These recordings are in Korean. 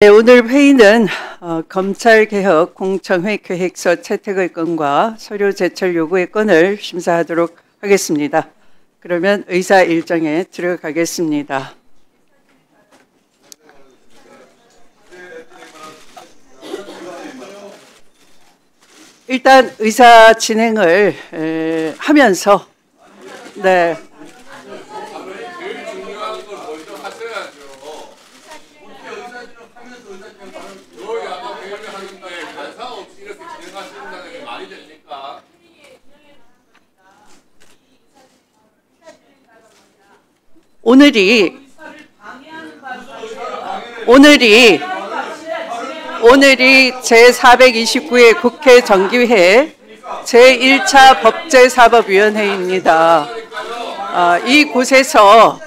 네, 오늘 회의는 검찰개혁 공청회 계획서 채택의 건과 서류 제출 요구의 건을 심사하도록 하겠습니다. 그러면 의사 일정에 들어가겠습니다. 일단 의사 진행을 하면서 네. 오늘이 제429회 국회 정기회 제1차 법제사법위원회입니다. 이곳에서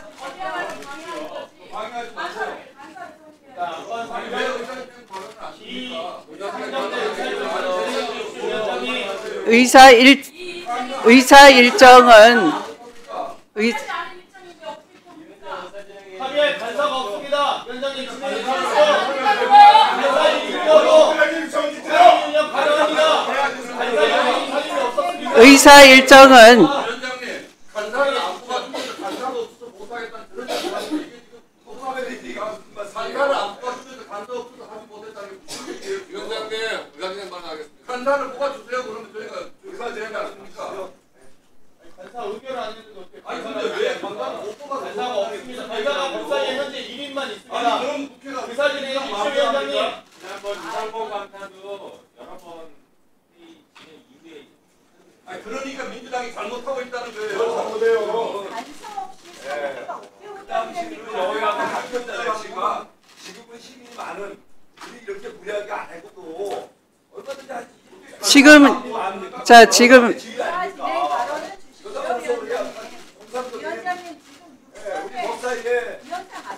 의사 일정은 간사가 없습니다. 위원장님 의사 일정은 간사를 뽑아주세요. 그러면 저희가 의사 진행 안 합니까? 간사 의결을 안 했는데 어떻게? 아니 근데 왜 간사를 못 뽑아서? 간사가 없습니다. 간사가 법사위에 현재 1인만 있습니다. 아니 그럼 국회가 의사 진행해 주십시오, 위원장님. 지난번 이상범 간사도 여러 번 회의 진행 이후에. 아니 그러니까 민주당이 잘못하고 있다는 거예요. 잘못해요. 여야가 합의했다가 지금은 시민이 많은 우리 이렇게 무리하게 안 해도 얼마든지 하지. 지금 우리 법사위에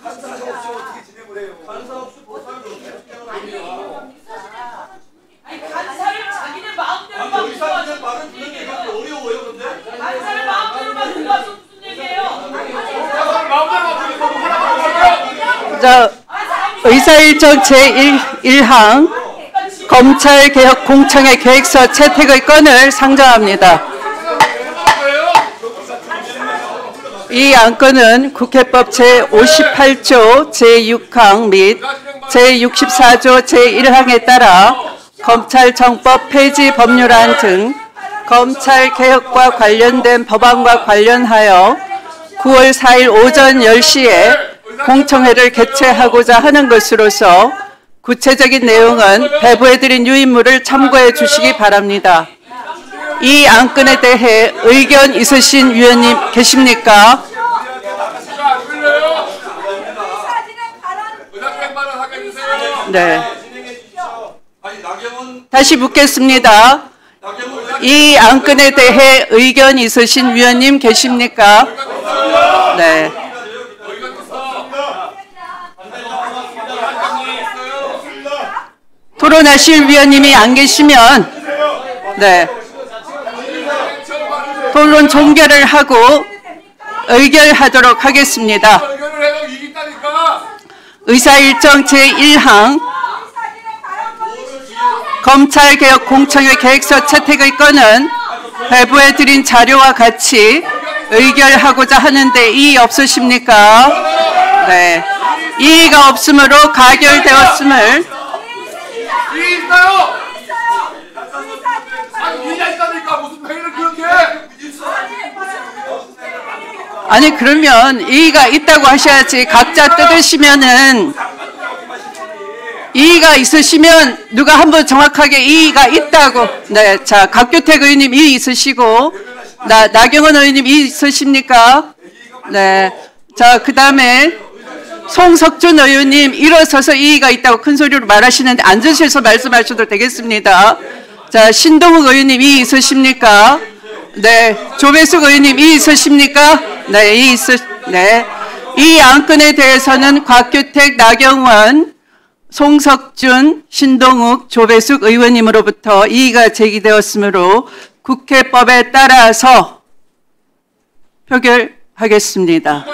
간사가 없이 어떻게 진행을 해요? 간사 없이 법사위를 어떻게 진행을 해요? 아니 간사를 자기네 마음대로 아니 의사들의 말은 그렇게 어려워요, 근데? 간사를 마음대로 만들고 와서 무슨 얘기예요? 의사 일정 제1항 검찰개혁 공청회 계획서 채택의 건을 상정합니다. 이 안건은 국회법 제58조 제6항 및 제64조 제1항에 따라 검찰청법 폐지 법률안 등 검찰개혁과 관련된 법안과 관련하여 9월 4일 오전 10시에 공청회를 개최하고자 하는 것으로서 구체적인 내용은 배부해드린 유인물을 참고해 주시기 바랍니다. 이 안건에 대해 의견 있으신 위원님 계십니까? 네. 다시 묻겠습니다. 이 안건에 대해 의견 있으신 위원님 계십니까? 네. 토론하실 위원님이 안 계시면 네. 토론 종결을 하고 의결하도록 하겠습니다. 의사일정 제1항 검찰개혁 공청회 계획서 채택의 건은 배부해드린 자료와 같이 의결하고자 하는데 이의 없으십니까? 네. 이의가 없으므로 가결되었음을 이의 있어요! 아니 이의가 있다니까 무슨 회의를 그렇게 해! 아니 그러면 이의가 있다고 하셔야지. 각자 뜯으시면은 이의가 있으시면 누가 한번 정확하게 이의가 있다고. 네, 자 박규택 의원님 이의 있으시고 나경원 의원님 이의 있으십니까? 네, 자 그다음에 송석준 의원님 일어서서 이의가 있다고 큰 소리로 말하시는데 앉으셔서 말씀하셔도 되겠습니다. 자 신동욱 의원님 이의 있으십니까? 네, 조배숙 의원님 이의 있으십니까? 네, 네. 이 안건에 대해서는 곽규택, 나경원, 송석준, 신동욱, 조배숙 의원님으로부터 이의가 제기되었으므로 국회법에 따라서 표결하겠습니다.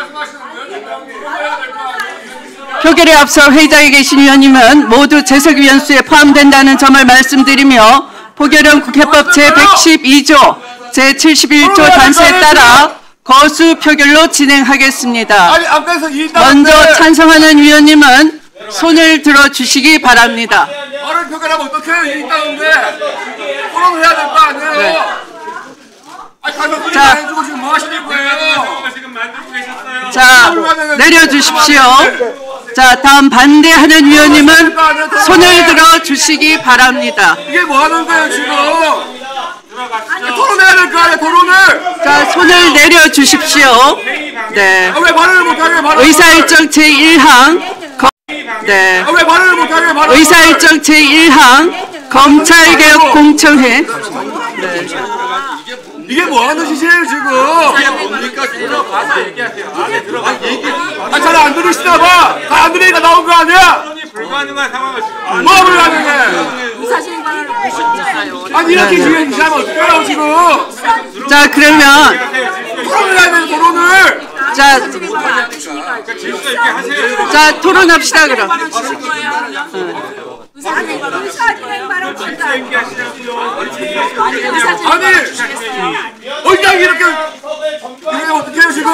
표결에 앞서 회의장에 계신 위원님은 모두 재석위원 수에 포함된다는 점을 말씀드리며 포결형 국회법 제112조 제71조 단서에 따라 거수 표결로 진행하겠습니다. 아니 아까에서 먼저 찬성하는 위원님은 손을 들어주시기 바랍니다. 말을 표결하면 어떡해요? 일 있다는데 토론을 해야 될 거 아니에요? 네. 아니 가서 소리 자. 안 해주고 지금 뭐 하시는 거예요? 지금 만들고 계셨어요. 자, 내려주십시오. 자, 다음 반대하는 위원님은 손을 들어주시기 바랍니다. 이게 뭐 하는 거예요 지금? 들어가시죠. 토론해야 될 거 아니에요 토론을? 자, 손을 내려주십시오. 네. 아, 왜 말을 못하게 말을 의사일정 제1항 네. 아, 왜 말을 못하게 말을 의사일정 제1항 검찰개혁 공청회 이게 뭐 하는 짓이에요 지금? 뭡니까? 들어가서 얘기하세요. 안에 들어가서 아, 잘 안 들으시나 봐. 다 안 들으니까 나온 거 아니야? 토론이 불가능한 상황을 지금 뭐 불가능해? 아니 이렇게 지금 하면 어떡해요 지금? 자, 그러면 토론을 해야 돼요 토론을. 자, 질서 있게 하세요. 자, 토론합시다 그럼. 아니 의장이 이렇게 어떡해요 지금?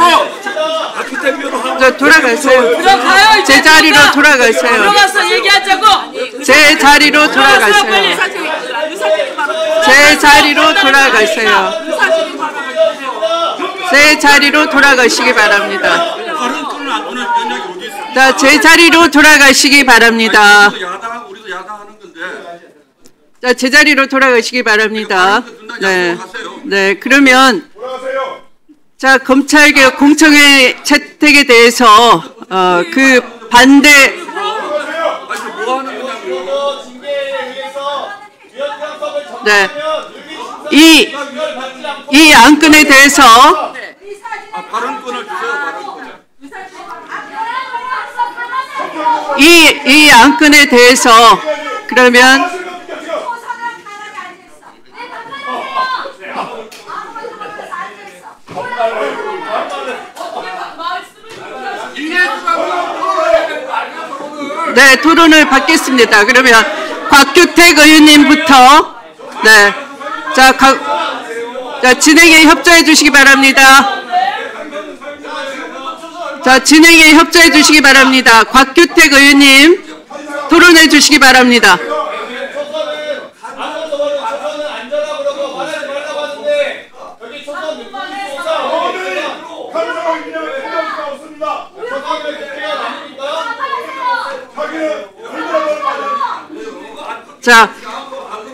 자, 돌아가세요. 들어가요. 제 자리로 돌아가세요. 들어가서 얘기하자고. 제 자리로 돌아가세요. 빨리. 제 자리로 돌아가세요. 제 자리로 돌아가시기 바랍니다. 자, 제 자리로 돌아가시기 바랍니다. 우리도 야당하는 건데. 자, 제 자리로 돌아가시기 바랍니다. 네. 네, 그러면 자, 검찰개혁 공청회 채택에 대해서 그 반대 네. 이 안건에 대해서 발언권을 주세요 발언권을. 이 안건에 대해서 그러면 네, 토론을 받겠습니다. 그러면 곽규택 의원님부터 네. 자, 진행에 협조해 주시기 바랍니다. 자, 진행에 협조해 주시기 바랍니다. 곽규택 의원님 토론해 주시기 바랍니다. 초선은 앉아라 그러고 말하지 말라고 하는데 여기 초선 없습니다. 초선을 대표가 아닙니까?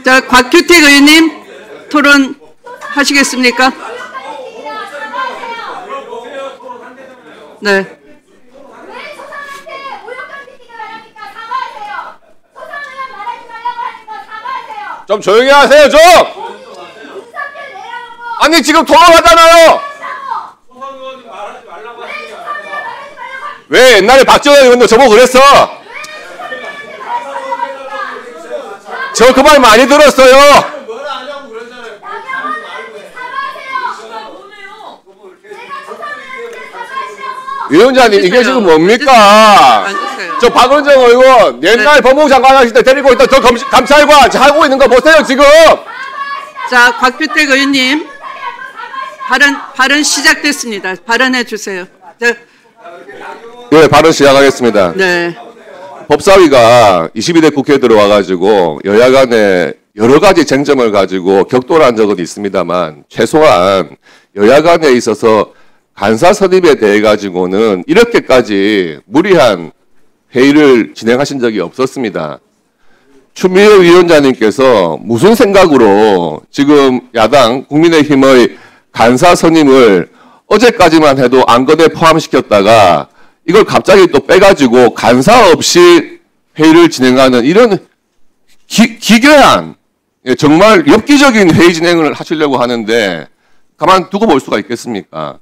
자, 곽규택 의원님 토론 하시겠습니까? 네. 왜 소상한테 모욕감 끼치게 말합니까? 사과하세요. 소상은 말하지 말라고 하니까 사과하세요. 좀 조용히 하세요, 좀! 윤석열 내려놓고 아니, 지금 토론하잖아요! 소선 의원님 말하지 말라고 하시죠. 왜 옛날에 박정현 의원도 저보고 그랬어? 저 그 말 많이 들었어요! 뭐라 하냐고 그랬잖아요. 위원장님, 이게 지금 뭡니까? 앉으세요. 저 박은정 의원, 옛날 법무부 장관 하실 때 데리고 있던 저 감찰관 하고 있는 거 보세요, 지금! 자, 곽규택 의원님 발언 시작됐습니다. 발언해 주세요. 자, 예, 발언 시작하겠습니다. 네. 법사위가 22대 국회에 들어와가지고 여야 간에 여러 가지 쟁점을 가지고 격돌한 적은 있습니다만 최소한 여야 간에 있어서 간사 선임에 대해 가지고는 이렇게까지 무리한 회의를 진행하신 적이 없었습니다. 추미애 위원장님께서 무슨 생각으로 지금 야당 국민의힘의 간사 선임을 어제까지만 해도 안건에 포함시켰다가 이걸 갑자기 또 빼가지고 간사 없이 회의를 진행하는 이런 기괴한 정말 엽기적인 회의 진행을 하시려고 하는데 가만두고 볼 수가 있겠습니까?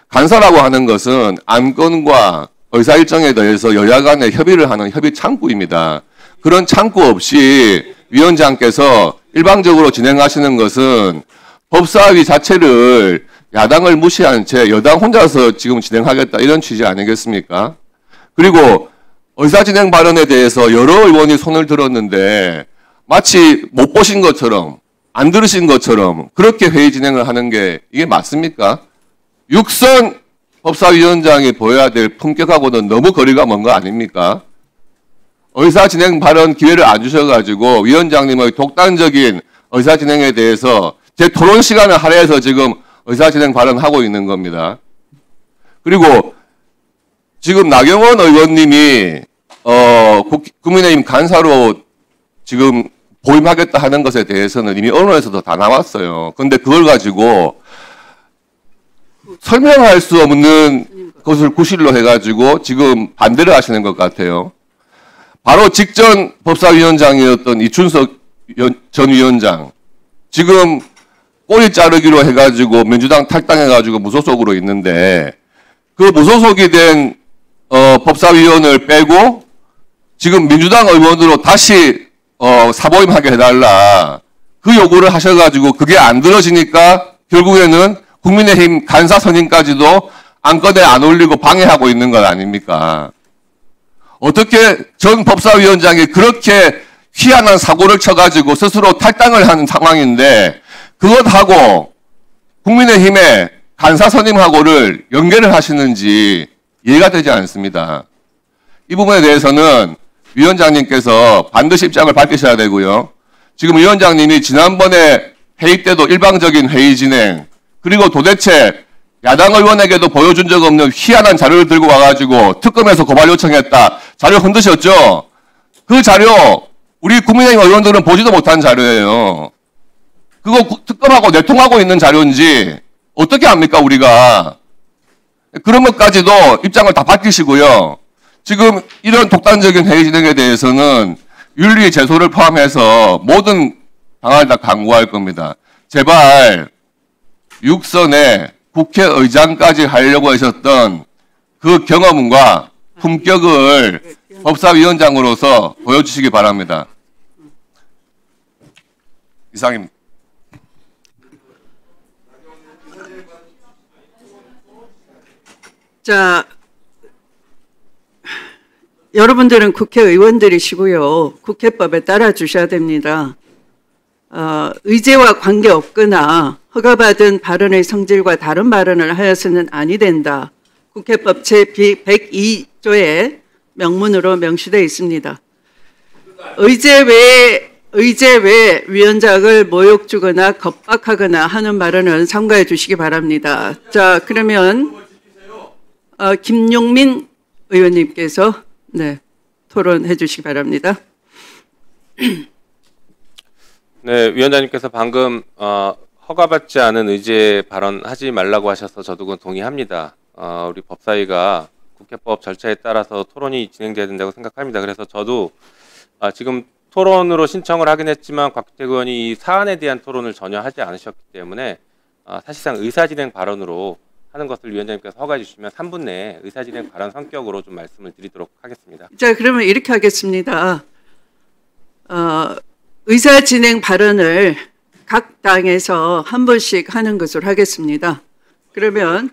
간사라고 하는 것은 안건과 의사일정에 대해서 여야 간에 협의를 하는 협의 창구입니다. 그런 창구 없이 위원장께서 일방적으로 진행하시는 것은 법사위 자체를 야당을 무시한 채 여당 혼자서 지금 진행하겠다 이런 취지 아니겠습니까? 그리고 의사진행 발언에 대해서 여러 의원이 손을 들었는데 마치 못 보신 것처럼 안 들으신 것처럼 그렇게 회의 진행을 하는 게 이게 맞습니까? 육선 법사위원장이 보여야 될 품격하고는 너무 거리가 먼 거 아닙니까? 의사진행 발언 기회를 안 주셔가지고 위원장님의 독단적인 의사진행에 대해서 제 토론 시간을 할애해서 지금 의사진행 발언하고 있는 겁니다. 그리고 지금 나경원 의원님이 국민의힘 간사로 지금 보임하겠다 하는 것에 대해서는 이미 언론에서도 다 나왔어요. 근데 그걸 가지고 설명할 수 없는 것을 구실로 해가지고 지금 반대를 하시는 것 같아요. 바로 직전 법사위원장이었던 이춘석 전 위원장, 지금 꼬리 자르기로 해가지고 민주당 탈당해가지고 무소속으로 있는데 그 무소속이 된 법사위원을 빼고 지금 민주당 의원으로 다시 사보임하게 해달라 그 요구를 하셔가지고 그게 안 들어지니까 결국에는 국민의힘 간사 선임까지도 안건에 안 올리고 방해하고 있는 것 아닙니까? 어떻게 전 법사위원장이 그렇게 희한한 사고를 쳐가지고 스스로 탈당을 하는 상황인데 그것하고 국민의힘의 간사 선임하고를 연계를 하시는지 이해가 되지 않습니다. 이 부분에 대해서는 위원장님께서 반드시 입장을 밝히셔야 되고요. 지금 위원장님이 지난번에 회의 때도 일방적인 회의 진행, 그리고 도대체 야당 의원에게도 보여준 적 없는 희한한 자료를 들고 와가지고 특검에서 고발 요청했다. 자료 흔드셨죠? 그 자료 우리 국민의힘 의원들은 보지도 못한 자료예요. 그거 특검하고 내통하고 있는 자료인지 어떻게 합니까 우리가? 그런 것까지도 입장을 다 밝히시고요. 지금 이런 독단적인 회의 진행에 대해서는 윤리 제소를 포함해서 모든 방안을 다 강구할 겁니다. 제발 육선에 국회의장까지 하려고 하셨던 그 경험과 품격을 법사위원장으로서 보여주시기 바랍니다. 이상입니다. 자, 여러분들은 국회의원들이시고요. 국회법에 따라 주셔야 됩니다. 의제와 관계없거나 허가받은 발언의 성질과 다른 발언을 하여서는 아니 된다. 국회법 제102조에 명문으로 명시되어 있습니다. 의제 외에 위원장을 모욕 주거나 겁박하거나 하는 발언은 삼가해 주시기 바랍니다. 자, 그러면 김용민 의원님께서 토론해 주시기 바랍니다. 네, 위원장님께서 방금 허가받지 않은 의제 발언하지 말라고 하셔서 저도 그건 동의합니다. 우리 법사위가 국회법 절차에 따라서 토론이 진행돼야 된다고 생각합니다. 그래서 저도 지금 토론으로 신청을 하긴 했지만 곽규택 의원이 이 사안에 대한 토론을 전혀 하지 않으셨기 때문에 사실상 의사진행 발언으로 하는 것을 위원장님께서 허가해 주시면 3분 내에 의사진행 발언 성격으로 좀 말씀을 드리도록 하겠습니다. 자, 그러면 이렇게 하겠습니다. 의사진행 발언을 각 당에서 한 번씩 하는 것으로 하겠습니다. 그러면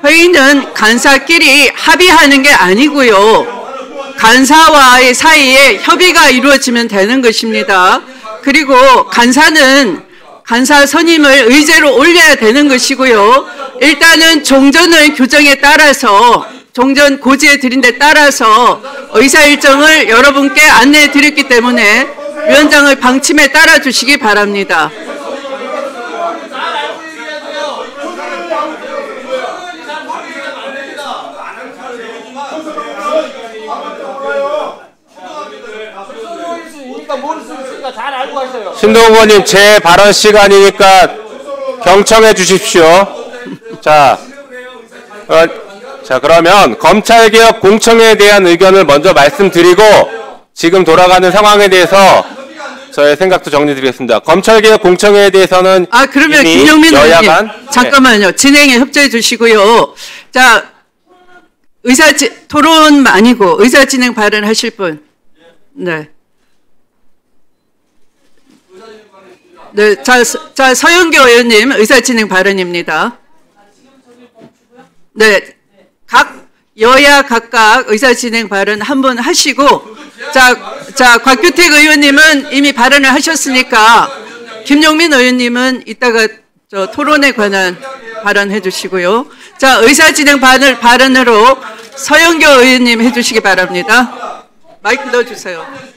회의는 간사끼리 합의하는 게 아니고요. 간사와의 사이에 협의가 이루어지면 되는 것입니다. 그리고 간사는 간사 선임을 의제로 올려야 되는 것이고요. 일단은 종전의 규정에 따라서 종전 고지에 드린 데 따라서 의사 일정을 여러분께 안내해 드렸기 때문에 위원장의 방침에 따라 주시기 바랍니다. 신동훈 의원님, 제 발언 시간이니까 경청해 주십시오. 자, 그러면 검찰개혁 공청회에 대한 의견을 먼저 말씀드리고 지금 돌아가는 상황에 대해서 저의 생각도 정리드리겠습니다. 검찰개혁 공청회에 대해서는 그러면 이미 김용민 의원님 잠깐만요. 진행에 협조해 주시고요. 자, 토론 아니고 의사진행 발언하실 분. 네. 네, 자, 서영교 의원님 의사진행 발언입니다. 네, 각 여야 각각 의사진행 발언 한 분 하시고, 자, 곽규택 의원님은 이미 발언을 하셨으니까 김용민 의원님은 이따가 저 토론에 관한 발언해 주시고요. 자, 의사진행 발언으로 서영교 의원님 해주시기 바랍니다. 마이크 넣어주세요.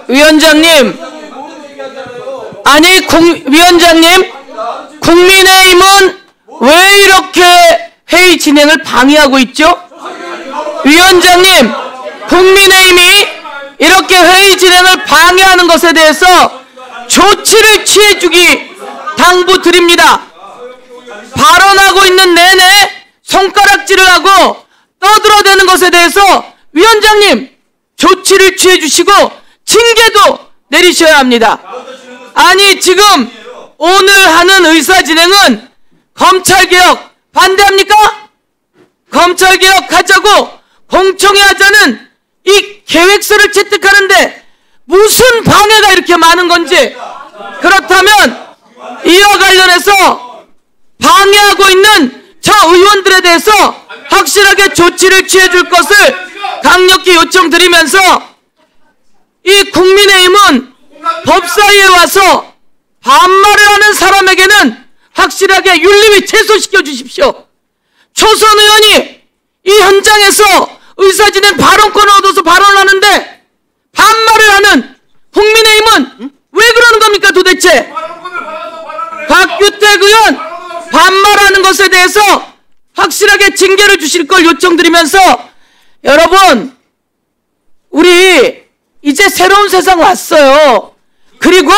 위원장님, 아니 위원장님, 국민의힘은 왜 이렇게 회의 진행을 방해하고 있죠? 위원장님, 국민의힘이 이렇게 회의 진행을 방해하는 것에 대해서 조치를 취해주기 당부드립니다. 발언하고 있는 내내 손가락질을 하고 떠들어대는 것에 대해서 위원장님 조치를 취해주시고 징계도 내리셔야 합니다. 아니 지금 오늘 하는 의사진행은 검찰개혁 반대합니까? 검찰개혁 하자고 공청회 하자는 이 계획서를 채택하는데 무슨 방해가 이렇게 많은 건지, 그렇다면 이와 관련해서 방해하고 있는 저 의원들에 대해서 확실하게 조치를 취해줄 것을 강력히 요청드리면서, 이 국민의힘은 법사위에 와서 반말을 하는 사람에게는 확실하게 윤리위 퇴소시켜 주십시오. 초선 의원이 이 현장에서 의사진행 발언권을 얻어서 발언하는데 반말을 하는 국민의힘은 왜 그러는 겁니까 도대체? 곽규택 의원 반말하는 것에 대해서 확실하게 징계를 주실 걸 요청드리면서, 여러분 우리 이제 새로운 세상 왔어요. 그리고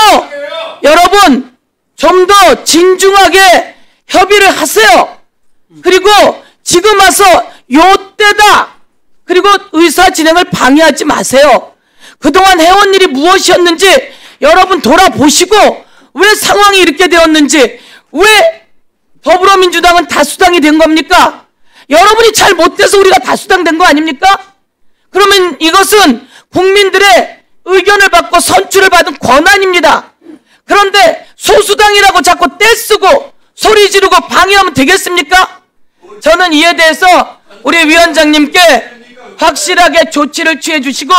여러분 좀 더 진중하게 협의를 하세요. 그리고 지금 와서 요때다 그리고 의사 진행을 방해하지 마세요. 그동안 해온 일이 무엇이었는지 여러분 돌아보시고 왜 상황이 이렇게 되었는지, 왜 더불어민주당은 다수당이 된 겁니까? 여러분이 잘 못돼서 우리가 다수당 된 거 아닙니까? 그러면 이것은 국민들의 의견을 받고 선출을 받은 권한입니다. 그런데 소수당이라고 자꾸 떼쓰고 소리 지르고 방해하면 되겠습니까? 저는 이에 대해서 우리 위원장님께 확실하게 조치를 취해 주시고,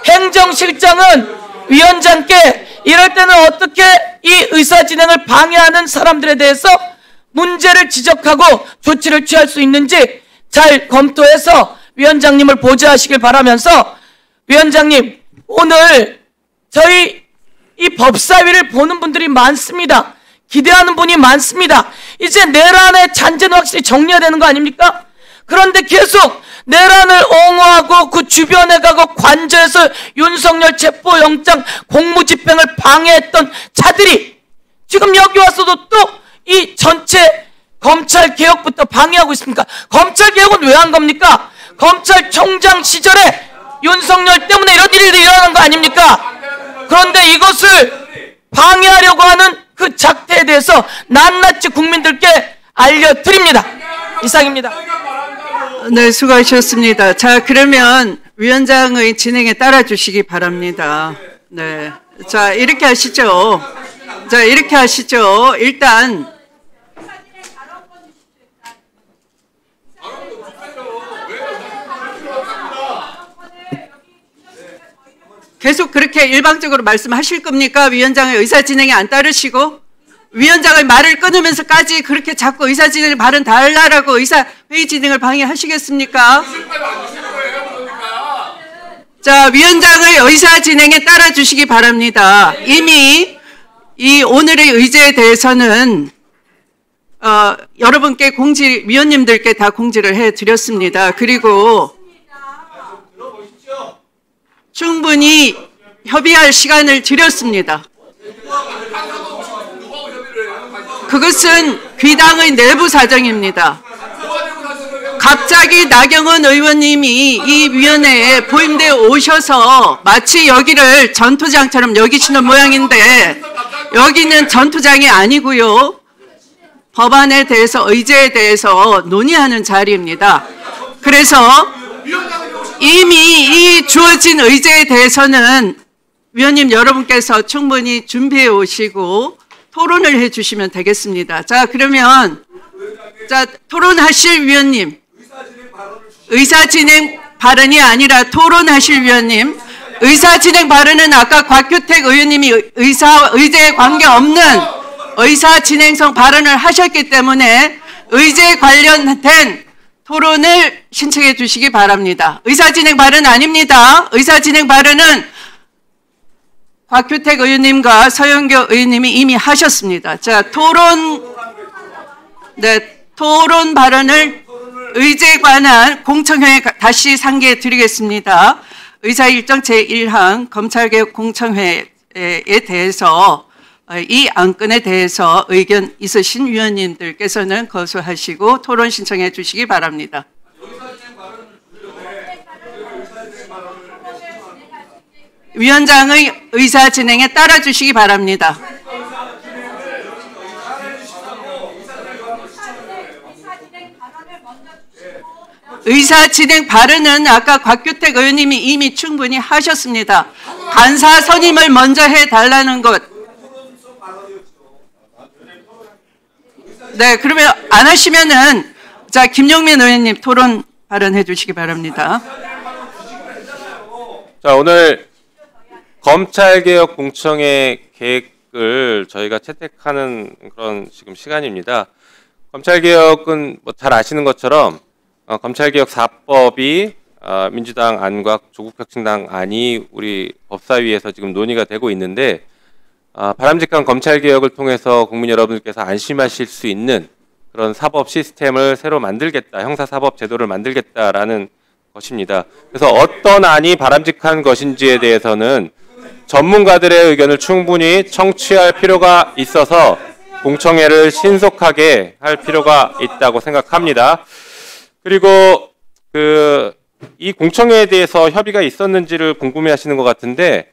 행정실장은 위원장께 이럴 때는 어떻게 이 의사진행을 방해하는 사람들에 대해서 문제를 지적하고 조치를 취할 수 있는지 잘 검토해서 위원장님을 보좌하시길 바라면서, 위원장님 오늘 저희 이 법사위를 보는 분들이 많습니다. 기대하는 분이 많습니다. 이제 내란의 잔재는 확실히 정리해야 되는 거 아닙니까? 그런데 계속 내란을 옹호하고 그 주변에 가고 관저에서 윤석열 체포영장 공무집행을 방해했던 자들이 지금 여기 와서도 또 이 전체 검찰개혁부터 방해하고 있습니까? 검찰개혁은 왜 한 겁니까? 검찰총장 시절에 윤석열 때문에 이런 일이 일어난 거 아닙니까? 그런데 이것을 방해하려고 하는 그 작태에 대해서 낱낱이 국민들께 알려드립니다. 이상입니다. 네, 수고하셨습니다. 자, 그러면 위원장의 진행에 따라 주시기 바랍니다. 네. 자, 이렇게 하시죠. 자, 이렇게 하시죠. 일단 계속 그렇게 일방적으로 말씀하실 겁니까? 위원장의 의사진행에 안 따르시고 위원장의 말을 끊으면서까지 그렇게 자꾸 의사진행 발언 달라라고 회의 진행을 방해하시겠습니까? 자, 위원장의 의사진행에 따라 주시기 바랍니다. 이미 이 오늘의 의제에 대해서는 여러분께 위원님들께 다 공지를 해드렸습니다. 그리고 충분히 협의할 시간을 드렸습니다. 그것은 귀당의 내부 사정입니다. 갑자기 나경원 의원님이 이 위원회에 부임되어 오셔서 마치 여기를 전투장처럼 여기시는 모양인데 여기는 전투장이 아니고요. 법안에 대해서 의제에 대해서 논의하는 자리입니다. 그래서 이미 이 주어진 의제에 대해서는 위원님 여러분께서 충분히 준비해 오시고 토론을 해 주시면 되겠습니다. 자, 그러면 자, 토론하실 위원님. 의사진행 발언이 아니라 토론하실 위원님. 의사진행 발언은 아까 곽규택 의원님이 의제에 관계없는 의사진행성 발언을 하셨기 때문에 의제에 관련된 토론을 신청해 주시기 바랍니다. 의사진행 발언 아닙니다. 의사진행 발언은 곽규택 의원님과 서영교 의원님이 이미 하셨습니다. 자, 토론 발언을 의제에 관한 공청회에 다시 상기해 드리겠습니다. 의사일정 제1항 검찰개혁 공청회에 대해서 이 안건에 대해서 의견 있으신 위원님들께서는 거소하시고 토론 신청해 주시기 바랍니다. 위원장의 의사 진행에 따라 주시기 바랍니다. 의사 진행 발언은 아까 곽규택 의원님이 이미 충분히 하셨습니다. 간사 선임을 먼저 해달라는 것. 네, 그러면 안 하시면은 자, 김용민 의원님 토론 발언해 주시기 바랍니다. 자, 오늘 검찰개혁 공청회 계획을 저희가 채택하는 그런 지금 시간입니다. 검찰개혁은 뭐 잘 아시는 것처럼 검찰개혁 4법이 민주당 안과 조국혁신당 안이 우리 법사위에서 지금 논의가 되고 있는데 바람직한 검찰개혁을 통해서 국민 여러분들께서 안심하실 수 있는 그런 사법 시스템을 새로 만들겠다, 형사사법 제도를 만들겠다라는 것입니다. 그래서 어떤 안이 바람직한 것인지에 대해서는 전문가들의 의견을 충분히 청취할 필요가 있어서 공청회를 신속하게 할 필요가 있다고 생각합니다. 그리고 이 공청회에 대해서 협의가 있었는지를 궁금해하시는 것 같은데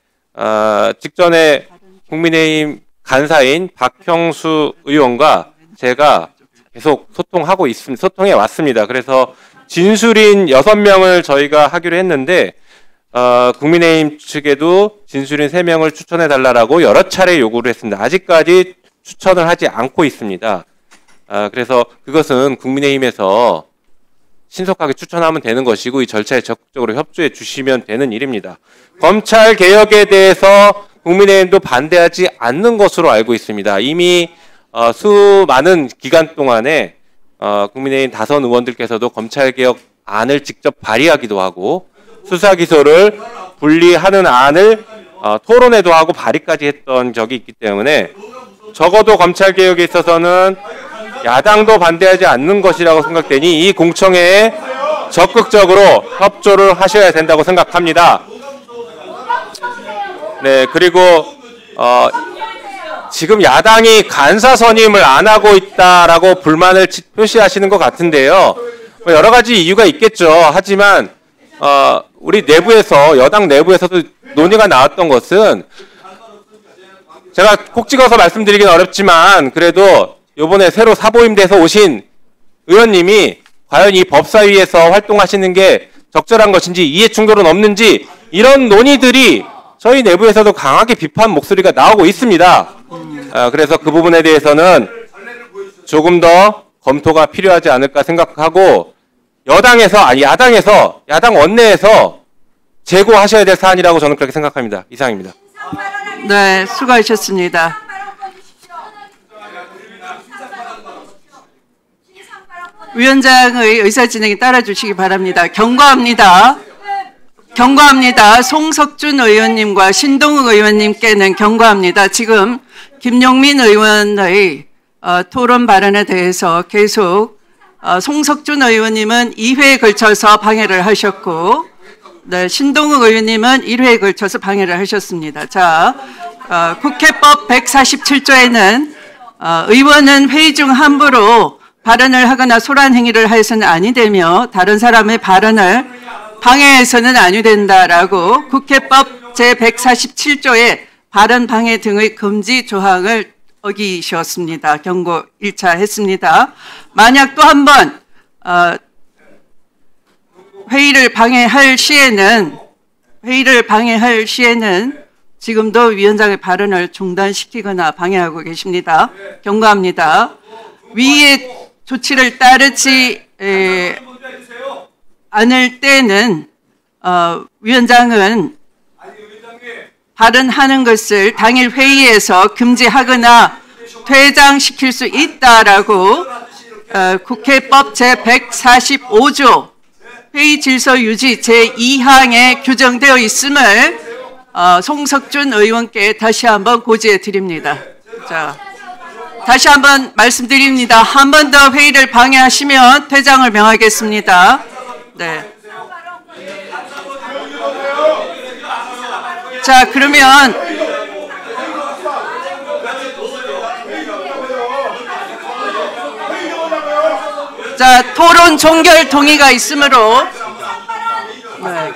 직전에 국민의힘 간사인 박형수 의원과 제가 계속 소통해 왔습니다. 그래서 진술인 6명을 저희가 하기로 했는데 국민의힘 측에도 진술인 3명을 추천해 달라고 여러 차례 요구를 했습니다. 아직까지 추천을 하지 않고 있습니다. 그래서 그것은 국민의힘에서 신속하게 추천하면 되는 것이고 이 절차에 적극적으로 협조해 주시면 되는 일입니다. 검찰 개혁에 대해서 국민의힘도 반대하지 않는 것으로 알고 있습니다. 이미 수많은 기간 동안에 국민의힘 다선 의원들께서도 검찰 개혁 안을 직접 발의하기도 하고 수사 기소를 분리하는 안을 토론회도 하고 발의까지 했던 적이 있기 때문에 적어도 검찰 개혁에 있어서는 야당도 반대하지 않는 것이라고 생각되니 이 공청회에 적극적으로 협조를 하셔야 된다고 생각합니다. 네, 그리고 지금 야당이 간사 선임을 안 하고 있다라고 불만을 표시하시는 것 같은데요. 여러 가지 이유가 있겠죠. 하지만 우리 내부에서 여당 내부에서도 논의가 나왔던 것은 제가 콕 찍어서 말씀드리긴 어렵지만 그래도 이번에 새로 사보임돼서 오신 의원님이 과연 이 법사위에서 활동하시는 게 적절한 것인지 이해 충돌은 없는지 이런 논의들이 저희 내부에서도 강하게 비판 목소리가 나오고 있습니다. 그래서 그 부분에 대해서는 조금 더 검토가 필요하지 않을까 생각하고 야당 원내에서 재고하셔야 될 사안이라고 저는 그렇게 생각합니다. 이상입니다. 네, 수고하셨습니다. 위원장의 의사진행에 따라주시기 바랍니다. 경고합니다. 송석준 의원님과 신동욱 의원님께는 경고합니다. 지금 김용민 의원의 토론 발언에 대해서 계속 송석준 의원님은 2회에 걸쳐서 방해를 하셨고 네, 신동욱 의원님은 1회에 걸쳐서 방해를 하셨습니다. 자, 국회법 147조에는 의원은 회의 중 함부로 발언을 하거나 소란 행위를 하여서는 아니 되며 다른 사람의 발언을 방해해서는 아니 된다라고 국회법 제147조의 발언 방해 등의 금지 조항을 어기셨습니다. 경고 1차 했습니다. 만약 또 한 번 회의를 방해할 시에는 지금도 위원장의 발언을 중단시키거나 방해하고 계십니다. 경고합니다. 위의 조치를 따르지 먼저 해주세요. 않을 때는 위원장은 아니 위원장님. 발언하는 것을 당일 회의에서 금지하거나 퇴장시킬 수 있다라고 국회법 제145조 회의 질서 유지 제2항에 규정되어 있음을 송석준 의원께 다시 한번 고지해 드립니다. 자, 다시 한번 말씀드립니다. 한 번 더 회의를 방해하시면 퇴장을 명하겠습니다. 네. 자, 그러면 자, 토론 종결 동의가 있으므로 네.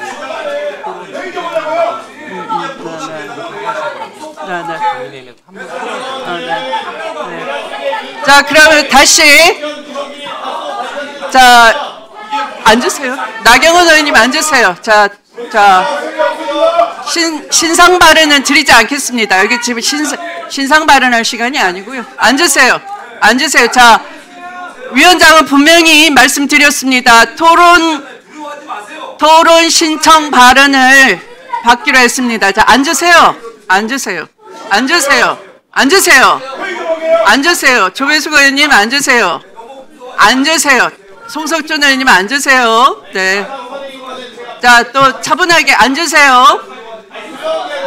자, 그러면 다시 자, 앉으세요. 나경원 의원님 앉으세요. 자, 신상 발언은 드리지 않겠습니다. 여기 지금 신상 발언할 시간이 아니고요. 앉으세요. 앉으세요. 자, 위원장은 분명히 말씀드렸습니다. 토론 신청 발언을 받기로 했습니다. 자, 앉으세요. 앉으세요. 앉으세요. 앉으세요. 앉으세요. 조배숙 의원님 앉으세요. 앉으세요. 송석준 의원님 앉으세요. 네. 자, 또 차분하게 앉으세요.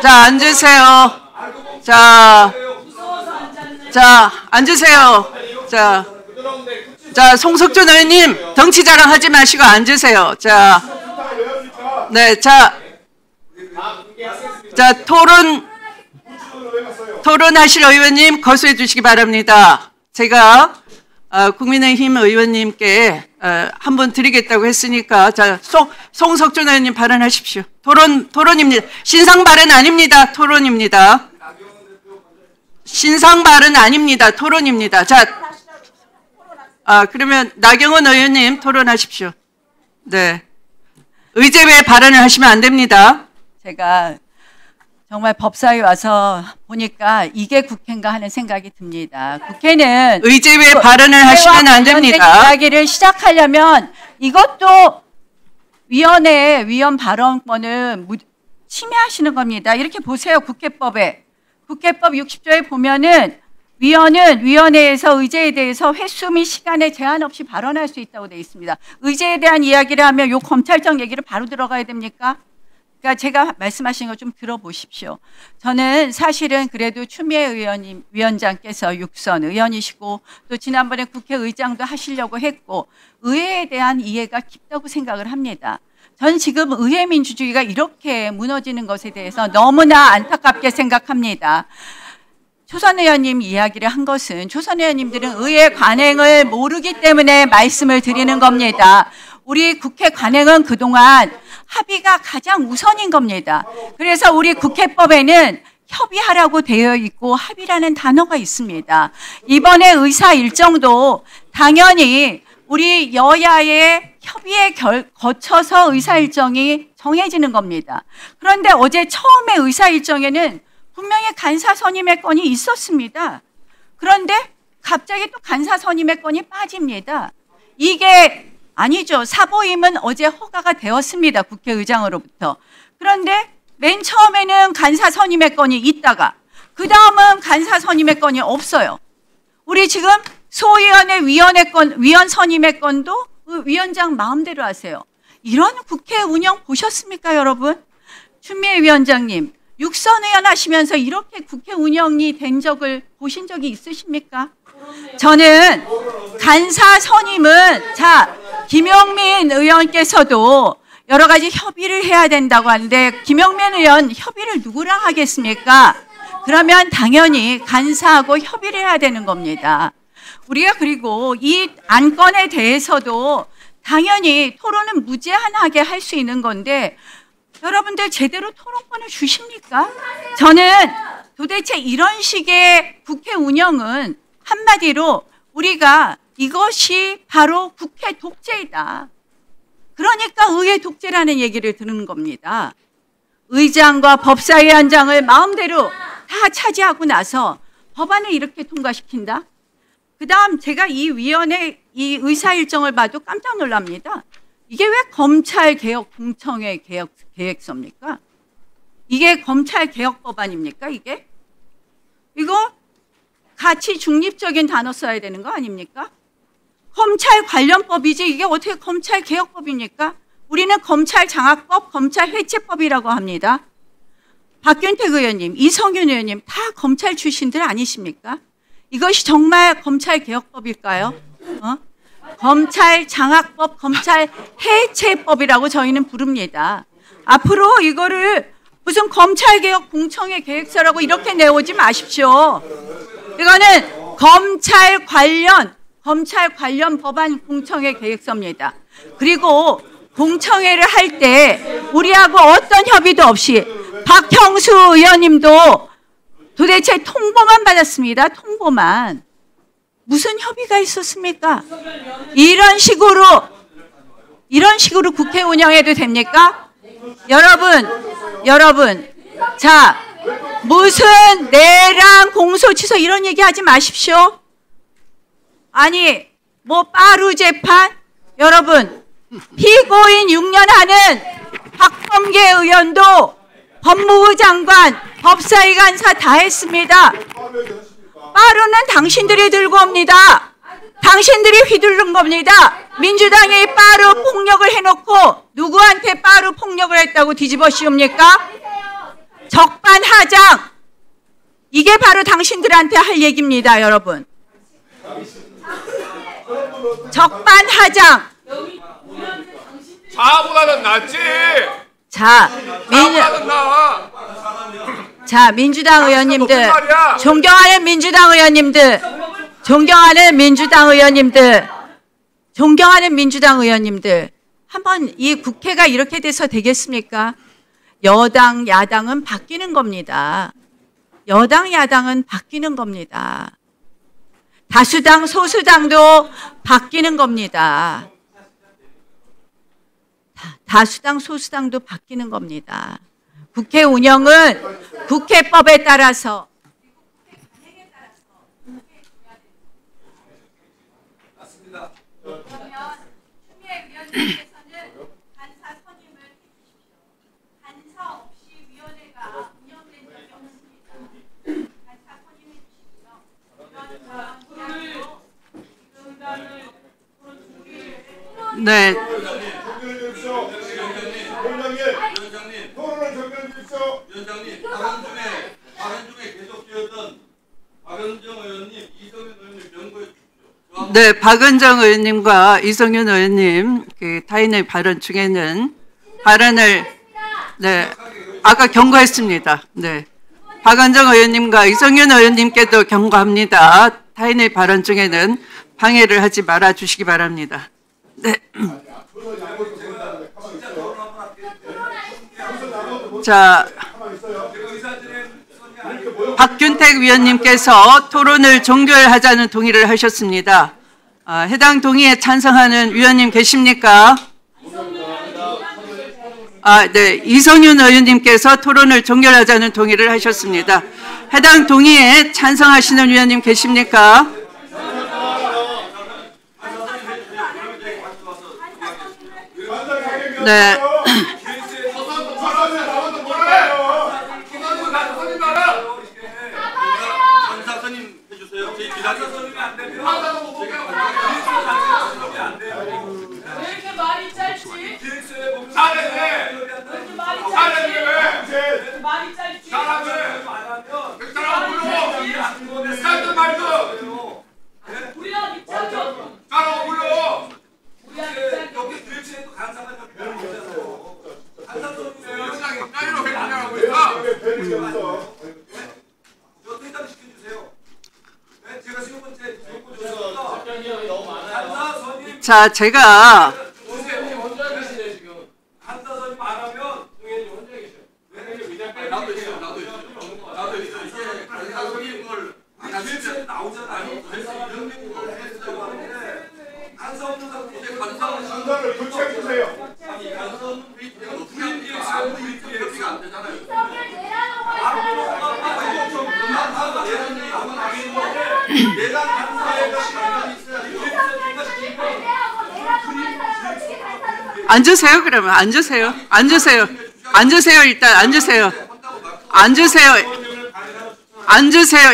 자, 앉으세요. 자, 앉으세요. 자, 송석준 의원님 덩치 자랑하지 마시고 앉으세요. 자, 네, 자, 토론하실 의원님 거수해 주시기 바랍니다. 제가 국민의힘 의원님께 한 번 드리겠다고 했으니까 자, 송석준 의원님 발언하십시오. 토론입니다. 신상 발언 아닙니다. 토론입니다. 신상 발언 아닙니다. 토론입니다. 자, 그러면 나경원 의원님 토론하십시오. 네. 의제 외에 발언을 하시면 안 됩니다. 제가 정말 법사위 와서 보니까 이게 국회인가 하는 생각이 듭니다. 국회는 의제 외에 발언을 하시면 안 됩니다. 이야기를 시작하려면 이것도 위원 발언권을 침해하시는 겁니다. 이렇게 보세요. 국회법에. 국회법 60조에 보면은 위원은 위원회에서 의제에 대해서 횟수 및 시간에 제한 없이 발언할 수 있다고 되어 있습니다. 의제에 대한 이야기를 하면 요 검찰청 얘기를 바로 들어가야 됩니까? 그러니까 제가 말씀하신 거 좀 들어보십시오. 저는 사실은 그래도 추미애 위원장께서 육선 의원이시고 또 지난번에 국회의장도 하시려고 했고 의회에 대한 이해가 깊다고 생각을 합니다. 전 지금 의회 민주주의가 이렇게 무너지는 것에 대해서 너무나 안타깝게 생각합니다. 초선 의원님 이야기를 한 것은 초선 의원님들은 의회 관행을 모르기 때문에 말씀을 드리는 겁니다. 우리 국회 관행은 그동안 합의가 가장 우선인 겁니다. 그래서 우리 국회법에는 협의하라고 되어 있고 합의라는 단어가 있습니다. 이번에 의사 일정도 당연히 우리 여야의 협의에 거쳐서 의사 일정이 정해지는 겁니다. 그런데 어제 처음에 의사 일정에는 분명히 간사 선임의 건이 있었습니다. 그런데 갑자기 또 간사 선임의 건이 빠집니다. 이게 아니죠. 사보임은 어제 허가가 되었습니다. 국회의장으로부터. 그런데 맨 처음에는 간사 선임의 건이 있다가 그 다음은 간사 선임의 건이 없어요. 우리 지금 소위원회 위원 선임의 건도 위원장 마음대로 하세요. 이런 국회 운영 보셨습니까, 여러분? 추미애 위원장님, 육선 의원 하시면서 이렇게 국회 운영이 된 적을 보신 적이 있으십니까? 저는 간사 선임은 김용민 의원께서도 여러 가지 협의를 해야 된다고 하는데 김용민 의원 협의를 누구랑 하겠습니까? 그러면 당연히 간사하고 협의를 해야 되는 겁니다. 우리가 그리고 이 안건에 대해서도 당연히 토론은 무제한하게 할 수 있는 건데 여러분들 제대로 토론권을 주십니까? 저는 도대체 이런 식의 국회 운영은 한마디로 우리가 이것이 바로 국회 독재이다. 그러니까 의회 독재라는 얘기를 듣는 겁니다. 의장과 법사위원장을 마음대로 다 차지하고 나서 법안을 이렇게 통과시킨다? 그다음 제가 이 위원회 이 의사 일정을 봐도 깜짝 놀랍니다. 이게 왜 검찰개혁공청회 계획서입니까? 이게 검찰개혁 법안입니까? 이거 같이 중립적인 단어 써야 되는 거 아닙니까? 검찰 관련법이지 이게 어떻게 검찰개혁법입니까? 우리는 검찰장악법, 검찰해체법이라고 합니다. 박균택 의원님, 이성윤 의원님 다 검찰 출신들 아니십니까? 이것이 정말 검찰개혁법일까요? 검찰장악법, 검찰해체법이라고 저희는 부릅니다. 앞으로 이거를 무슨 검찰개혁공청회 계획서라고 이렇게 내오지 마십시오. 이거는 검찰 관련 법안 공청회 계획서입니다. 그리고 공청회를 할 때 우리하고 어떤 협의도 없이 박형수 의원님도 도대체 통보만 받았습니다. 통보만. 무슨 협의가 있었습니까? 이런 식으로 국회 운영해도 됩니까? 여러분, 자, 무슨 내랑 공소 취소 이런 얘기 하지 마십시오. 아니, 뭐 빠루 재판? 여러분, 피고인 6년 하는 박범계 의원도 법무부 장관, 법사위 간사 다 했습니다. 빠루는 당신들이 들고 옵니다. 당신들이 휘두른 겁니다. 민주당이 빠루 폭력을 해놓고 누구한테 빠루 폭력을 했다고 뒤집어 씌웁니까? 적반하장. 이게 바로 당신들한테 할 얘기입니다, 여러분. 적반하장. 자보다는 낫지. 자, 민주당 의원님들, 존경하는 민주당 의원님들, 한번 이 국회가 이렇게 돼서 되겠습니까? 여당, 야당은 바뀌는 겁니다. 다수당, 소수당도 바뀌는 겁니다. 국회 운영은 국회법에 따라서 그러면 추미애 위원장께서는 간사 선임을 해주십시오. 간사 없이 위원회가 운영된 적이 없습니다. 간사 선임해 주시고요. 네. 위원장님, 발언 중에 계속 지었던 박은정 의원님, 이성윤 의원님 명부해 주십시오. 네, 박은정 의원님과 이성윤 의원님 그 타인의 발언 중에는 발언을 아까 경고했습니다. 네, 박은정 의원님과 이성윤 의원님께도 경고합니다. 타인의 발언 중에는 방해를 하지 말아 주시기 바랍니다. 네. 자, 박균택 위원님께서 토론을 종결하자는 동의를 하셨습니다. 해당 동의에 찬성하는 위원님 계십니까? 네, 이성윤 의원님께서 토론을 종결하자는 동의를 하셨습니다. 해당 동의에 찬성하시는 위원님 계십니까? 네. 왜 이렇게 말이 짧지? 말이 짧지? 우리랑 밑장이 없어. 자, 제가 앉으세요. 그러면 앉으세요. 앉으세요. 앉으세요. 일단 앉으세요. 앉으세요. 앉으세요.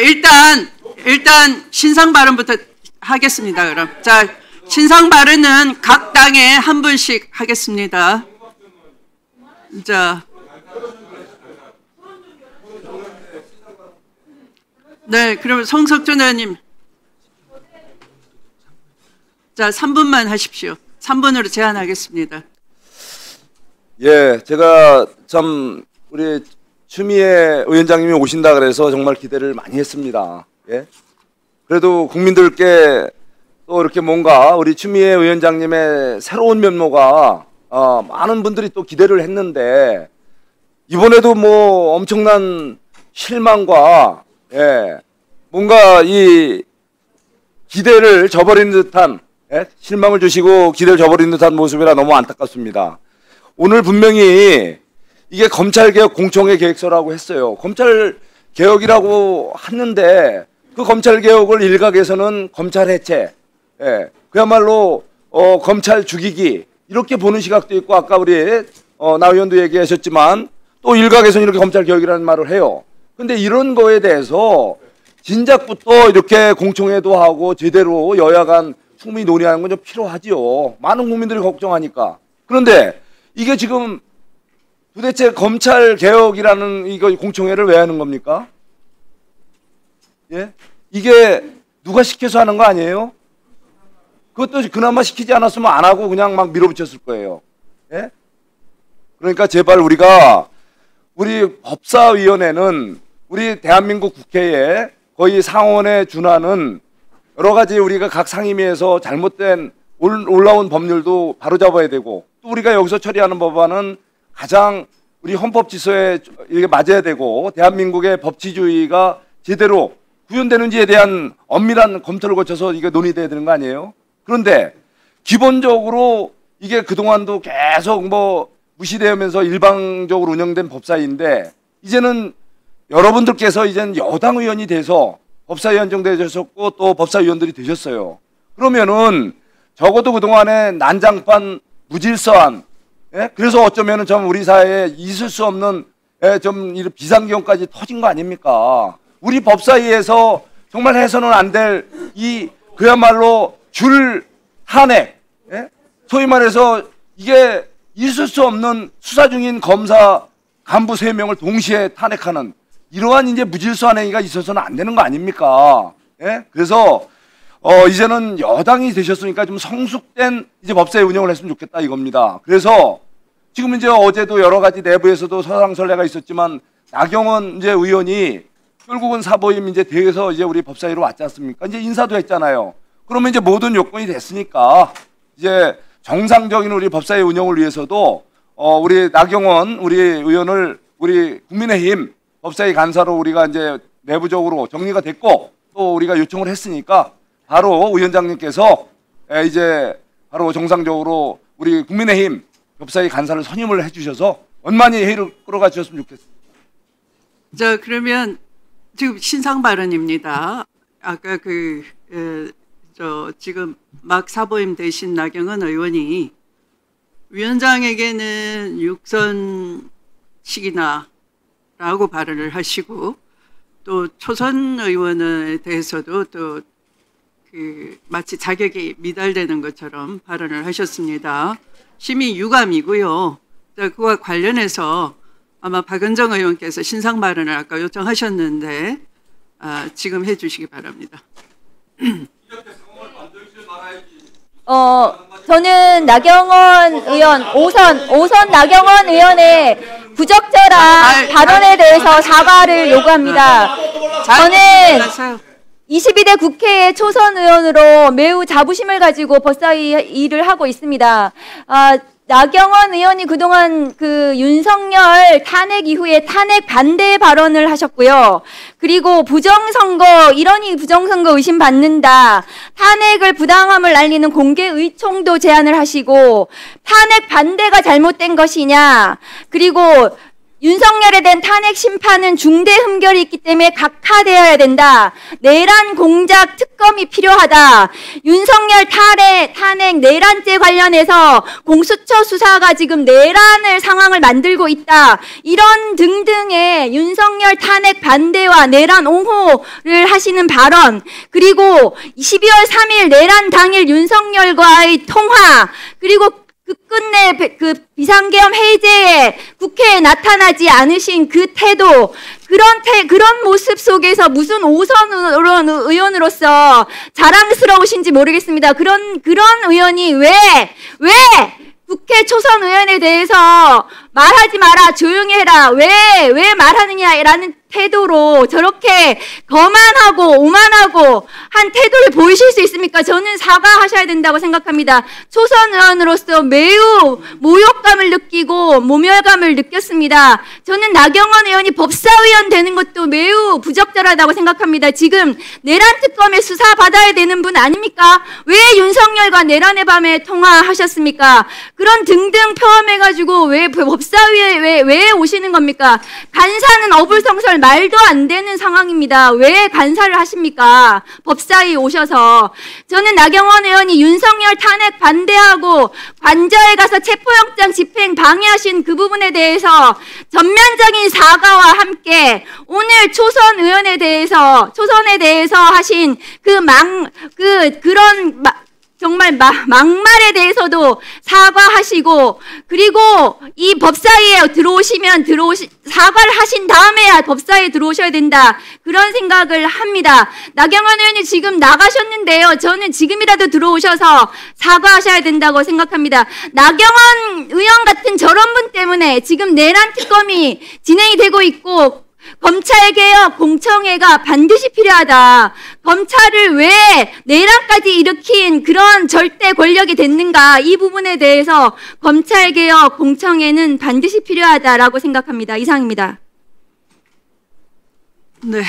일단 신상 발언부터 하겠습니다. 그럼 자, 신상 발언은 각 당에 한 분씩 하겠습니다. 자, 네, 그럼 송석준 의원님, 자 3분만 하십시오. 3분으로 제한하겠습니다. 예, 제가 참 우리 추미애 위원장님이 오신다 그래서 정말 기대를 많이 했습니다. 예. 그래도 국민들께 또 이렇게 뭔가 우리 추미애 위원장님의 새로운 면모가 많은 분들이 또 기대를 했는데 이번에도 뭐 엄청난 실망과 뭔가 이 기대를 저버린 듯한 실망을 주시고 기대를 저버린 듯한 모습이라 너무 안타깝습니다. 오늘 분명히 이게 검찰개혁 공청회 계획서라고 했어요. 검찰개혁이라고 하는데 그 검찰개혁을 일각에서는 검찰 해체, 그야말로 검찰 죽이기 이렇게 보는 시각도 있고 아까 우리 나 의원도 얘기하셨지만 또 일각에서는 이렇게 검찰개혁이라는 말을 해요. 근데 이런 거에 대해서 진작부터 이렇게 공청회도 하고 제대로 여야 간 충분히 논의하는 건 좀 필요하지요. 많은 국민들이 걱정하니까. 그런데 이게 지금 도대체 검찰개혁이라는 이거 공청회를 왜 하는 겁니까? 예? 이게 누가 시켜서 하는 거 아니에요? 그것도 그나마 시키지 않았으면 안 하고 그냥 막 밀어붙였을 거예요. 예? 그러니까 제발 우리 법사위원회는 우리 대한민국 국회에 거의 상원에 준하는 여러 가지 우리가 각 상임위에서 잘못된 올라온 법률도 바로잡아야 되고 또 우리가 여기서 처리하는 법안은 가장 우리 헌법질서에 이게 맞아야 되고 대한민국의 법치주의가 제대로 구현되는지에 대한 엄밀한 검토를 거쳐서 이게 논의돼야 되는 거 아니에요? 그런데 기본적으로 이게 그동안도 계속 뭐 무시되면서 일방적으로 운영된 법사위인데 이제는 여러분들께서 이제는 여당 의원이 돼서 법사위원 되셨고 또 법사위원들이 되셨어요. 그러면은 적어도 그동안에 난장판 무질서한 그래서 어쩌면은 좀 우리 사회에 있을 수 없는 좀 이런 비상경까지 터진 거 아닙니까? 우리 법사위에서 정말 해서는 안 될 이 그야말로 줄 탄핵, 소위 말해서 이게 있을 수 없는 수사 중인 검사 간부 3명을 동시에 탄핵하는 이러한 이제 무질서한 행위가 있어서는 안 되는 거 아닙니까? 그래서 이제는 여당이 되셨으니까 좀 성숙된 이제 법사위 운영을 했으면 좋겠다 이겁니다. 그래서 지금 이제 어제도 여러 가지 내부에서도 서랑설레가 있었지만 나경원 이제 의원이 결국은 사보임 이제 대해서 이제 우리 법사위로 왔지 않습니까? 이제 인사도 했잖아요. 그러면 이제 모든 요건이 됐으니까 이제 정상적인 우리 법사위 운영을 위해서도 우리 나경원 우리 의원을 우리 국민의힘 법사위 간사로 우리가 이제 내부적으로 정리가 됐고 또 우리가 요청을 했으니까 바로 위원장님께서 이제 바로 정상적으로 우리 국민의힘 법사위 간사를 선임을 해주셔서 원만히 회의를 끌어가 주셨으면 좋겠습니다. 자, 그러면 지금 신상 발언입니다. 아까 지금 막 사보임 되신 나경원 의원이 위원장에게는 6선식이나 라고 발언을 하시고 또 초선 의원에 대해서도 또 마치 자격이 미달되는 것처럼 발언을 하셨습니다. 심히 유감이고요. 그와 관련해서 아마 박은정 의원께서 신상 발언을 아까 요청하셨는데 지금 해주시기 바랍니다. 저는 나경원 의원 5선 나경원 의원의 부적절한 발언에 대해서 사과를 요구합니다. 저는 22대 국회의 초선 의원으로 매우 자부심을 가지고 법사위 일을 하고 있습니다. 나경원 의원이 그동안 윤석열 탄핵 이후에 탄핵 반대 발언을 하셨고요. 그리고 부정선거, 이러니 부정선거 의심받는다. 탄핵을 부당함을 알리는 공개 의총도 제안을 하시고 탄핵 반대가 잘못된 것이냐. 그리고 윤석열에 대한 탄핵 심판은 중대 흠결이 있기 때문에 각하되어야 된다. 내란 공작 특검이 필요하다. 윤석열 탄핵 내란죄 관련해서 공수처 수사가 지금 내란을 상황을 만들고 있다. 이런 등등의 윤석열 탄핵 반대와 내란 옹호를 하시는 발언, 그리고 12월 3일 내란 당일 윤석열과의 통화, 그리고 끝내 그 비상계엄 해제에 국회에 나타나지 않으신 그 태도, 그런 모습 속에서 무슨 오선 의원으로서 자랑스러우신지 모르겠습니다. 그런 의원이 왜 국회 초선 의원에 대해서 말하지 마라, 조용히 해라, 왜 말하느냐라는 태도로 저렇게 거만하고 오만하고 한 태도를 보이실 수 있습니까? 저는 사과하셔야 된다고 생각합니다. 초선 의원으로서 매우 모욕감을 느끼고 모멸감을 느꼈습니다. 저는 나경원 의원이 법사위원 되는 것도 매우 부적절하다고 생각합니다. 지금 내란 특검에 수사 받아야 되는 분 아닙니까? 왜 윤석열과 내란의 밤에 통화하셨습니까? 그런 등등 포함해가지고 왜 법사위에 왜 오시는 겁니까? 간사는 어불성설 말도 안 되는 상황입니다. 왜 간사를 하십니까? 법사위 오셔서. 저는 나경원 의원이 윤석열 탄핵 반대하고 관저에 가서 체포영장 집행 방해하신 그 부분에 대해서 전면적인 사과와 함께 오늘 초선에 대해서 하신 정말 막말에 대해서도 사과하시고, 그리고 이 법사위에 사과를 하신 다음에야 법사위에 들어오셔야 된다. 그런 생각을 합니다. 나경원 의원이 지금 나가셨는데요. 저는 지금이라도 들어오셔서 사과하셔야 된다고 생각합니다. 나경원 의원 같은 저런 분 때문에 지금 내란 특검이 진행이 되고 있고, 검찰개혁, 공청회가 반드시 필요하다. 검찰을 왜 내란까지 일으킨 그런 절대 권력이 됐는가, 이 부분에 대해서 검찰개혁, 공청회는 반드시 필요하다라고 생각합니다. 이상입니다. 네.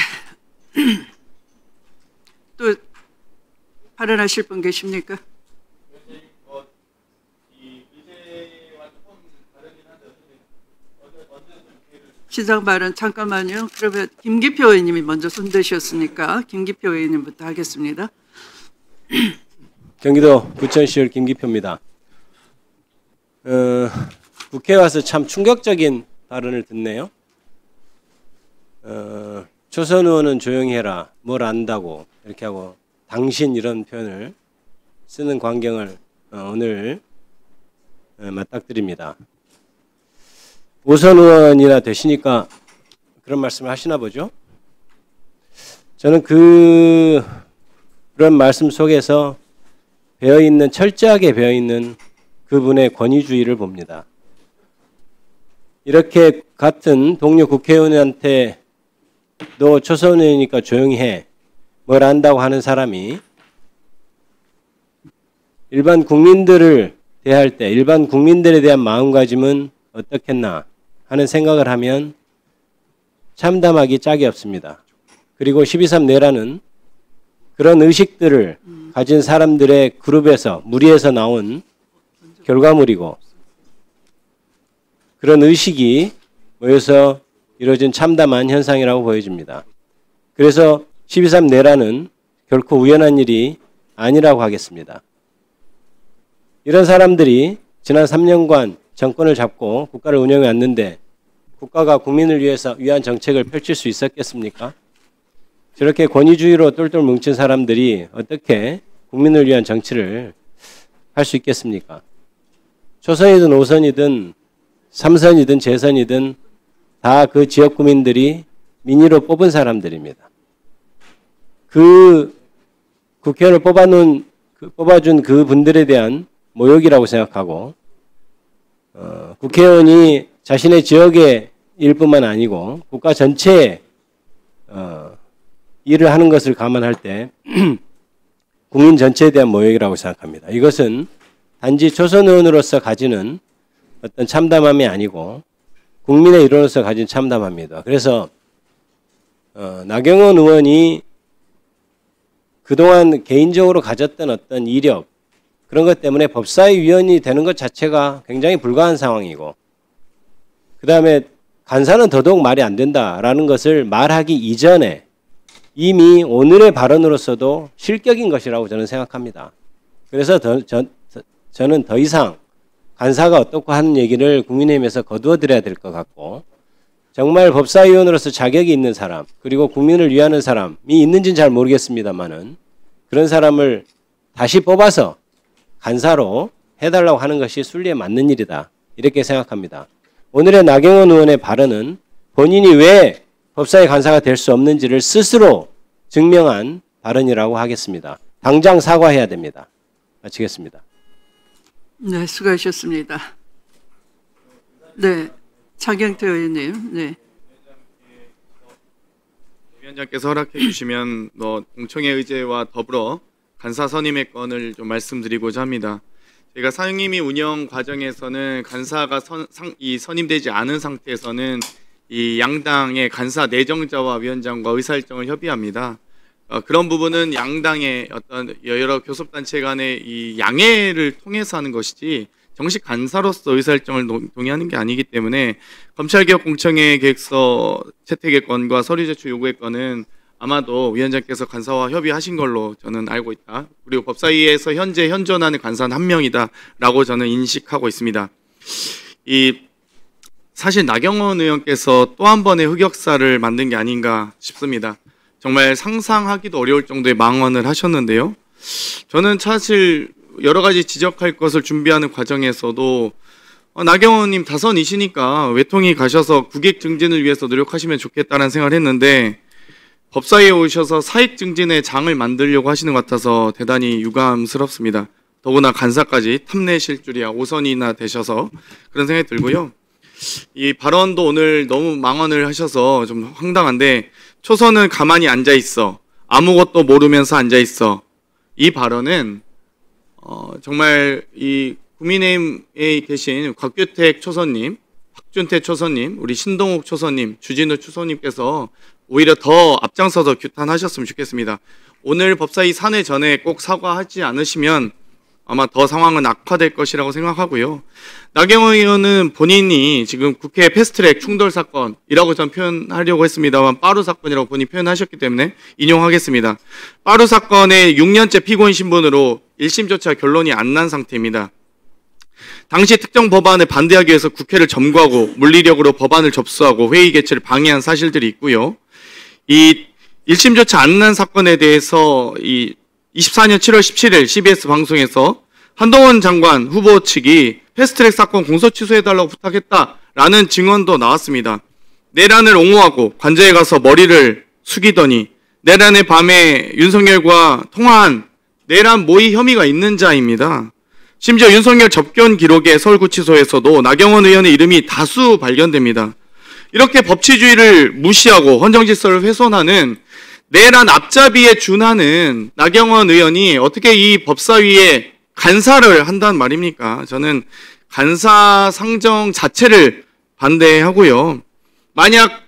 또 발언하실 분 계십니까? 시장 발언 잠깐만요. 그러면 김기표 의원님이 먼저 손드셨으니까 김기표 의원님부터 하겠습니다. 경기도 부천시의원 김기표입니다. 국회에 와서 참 충격적인 발언을 듣네요. 초선 의원은 조용히 해라, 뭘 안다고 이렇게 하고 당신 이런 표현을 쓰는 광경을 오늘 맞닥뜨립니다. 오선 의원이나 되시니까 그런 말씀을 하시나 보죠. 저는 그런 말씀 속에서 철저하게 배어있는 그분의 권위주의를 봅니다. 이렇게 같은 동료 국회의원한테 너 초선 의원이니까 조용히 해, 뭘 안다고 하는 사람이 일반 국민들을 대할 때 일반 국민들에 대한 마음가짐은 어떻겠나 하는 생각을 하면 참담하기 짝이 없습니다. 그리고 12.3 내란은 그런 의식들을 가진 사람들의 그룹에서 무리해서 나온 결과물이고, 그런 의식이 모여서 이루어진 참담한 현상이라고 보여집니다. 그래서 12.3 내란은 결코 우연한 일이 아니라고 하겠습니다. 이런 사람들이 지난 3년간 정권을 잡고 국가를 운영해 왔는데 국가가 국민을 위한 정책을 펼칠 수 있었겠습니까? 저렇게 권위주의로 똘똘 뭉친 사람들이 어떻게 국민을 위한 정치를 할 수 있겠습니까? 초선이든 5선이든 3선이든 재선이든 다 그 지역 구민들이 민의로 뽑은 사람들입니다. 그 국회의원을 뽑아준 그 분들에 대한 모욕이라고 생각하고, 국회의원이 자신의 지역의 일뿐만 아니고 국가 전체의 일을 하는 것을 감안할 때 국민 전체에 대한 모욕이라고 생각합니다. 이것은 단지 초선 의원으로서 가지는 어떤 참담함이 아니고 국민의 일원으로서 가진 참담함입니다. 그래서 나경원 의원이 그동안 개인적으로 가졌던 어떤 이력, 그런 것 때문에 법사위 위원이 되는 것 자체가 굉장히 불가한 상황이고, 그 다음에 간사는 더더욱 말이 안 된다라는 것을 말하기 이전에 이미 오늘의 발언으로서도 실격인 것이라고 저는 생각합니다. 그래서 저는 더 이상 간사가 어떻고 하는 얘기를 국민의힘에서 거두어드려야 될 것 같고, 정말 법사위원으로서 자격이 있는 사람, 그리고 국민을 위하는 사람이 있는지는 잘 모르겠습니다만은 그런 사람을 다시 뽑아서 간사로 해달라고 하는 것이 순리에 맞는 일이다, 이렇게 생각합니다. 오늘의 나경원 의원의 발언은 본인이 왜 법사위 간사가 될 수 없는지를 스스로 증명한 발언이라고 하겠습니다. 당장 사과해야 됩니다. 마치겠습니다. 네, 수고하셨습니다. 네, 차경태 의원님. 네. 위원장께서 허락해 주시면 공청회 의제와 더불어 간사 선임의 건을 좀 말씀드리고자 합니다. 저희가 상임위 운영 과정에서는 간사가 선임되지 않은 상태에서는 이 양당의 간사 내정자와 위원장과 의사일정을 협의합니다. 그런 부분은 양당의 어떤 여러 교섭단체 간의 이 양해를 통해서 하는 것이지 정식 간사로서 의사일정을 동의하는 게 아니기 때문에 검찰개혁 공청회 계획서 채택의 건과 서류 제출 요구의 건은 아마도 위원장께서 간사와 협의하신 걸로 저는 알고 있다. 그리고 법사위에서 현재 현존하는 간사는 한 명이다라고 저는 인식하고 있습니다. 사실 나경원 의원께서 또 한 번의 흑역사를 만든 게 아닌가 싶습니다. 정말 상상하기도 어려울 정도의 망언을 하셨는데요. 저는 사실 여러 가지 지적할 것을 준비하는 과정에서도 나경원님 다선이시니까 외통위 가셔서 국익 증진을 위해서 노력하시면 좋겠다는 생각을 했는데 법사위에 오셔서 사익 증진의 장을 만들려고 하시는 것 같아서 대단히 유감스럽습니다. 더구나 간사까지 탐내실 줄이야, 5선이나 되셔서 그런 생각이 들고요. 이 발언도 오늘 너무 망언을 하셔서 좀 황당한데, 초선은 가만히 앉아 있어, 아무것도 모르면서 앉아 있어, 이 발언은 정말 이 국민의힘에 계신 곽규택 초선님, 박준태 초선님, 우리 신동욱 초선님, 주진우 초선님께서 오히려 더 앞장서서 규탄하셨으면 좋겠습니다. 오늘 법사위 산회 전에 꼭 사과하지 않으시면 아마 더 상황은 악화될 것이라고 생각하고요. 나경원 의원은 본인이 지금 국회 패스트트랙 충돌 사건이라고 전 표현하려고 했습니다만 빠루 사건이라고 본인이 표현하셨기 때문에 인용하겠습니다. 빠루 사건의 6년째 피고인 신분으로 1심조차 결론이 안 난 상태입니다. 당시 특정 법안에 반대하기 위해서 국회를 점거하고 물리력으로 법안을 접수하고 회의 개최를 방해한 사실들이 있고요. 이 1심조차 안 난 사건에 대해서 24년 7월 17일 CBS 방송에서 한동훈 장관 후보 측이 패스트트랙 사건 공소 취소해달라고 부탁했다라는 증언도 나왔습니다. 내란을 옹호하고 관저에 가서 머리를 숙이더니 내란의 밤에 윤석열과 통화한 내란 모의 혐의가 있는 자입니다. 심지어 윤석열 접견 기록에 서울구치소에서도 나경원 의원의 이름이 다수 발견됩니다. 이렇게 법치주의를 무시하고 헌정질서를 훼손하는 내란 앞잡이에 준하는 나경원 의원이 어떻게 이 법사위에 간사를 한단 말입니까? 저는 간사 상정 자체를 반대하고요. 만약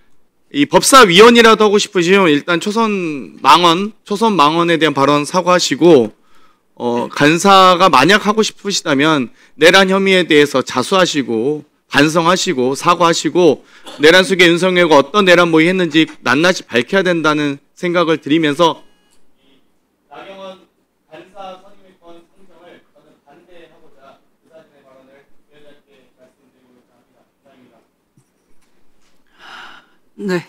이 법사위원이라도 하고 싶으시면 일단 초선 망언에 대한 발언 사과하시고, 간사가 만약 하고 싶으시다면 내란 혐의에 대해서 자수하시고 반성하시고 사과하시고 내란 속에 윤석열과 어떤 내란 모의 했는지 낱낱이 밝혀야 된다는 생각을 드리면서 나경원 간사 선임의 건 상정을 저는 반대하고자 이사진의 발언을 위원장께 말씀드리고자 합니다. 감사합니다. 네.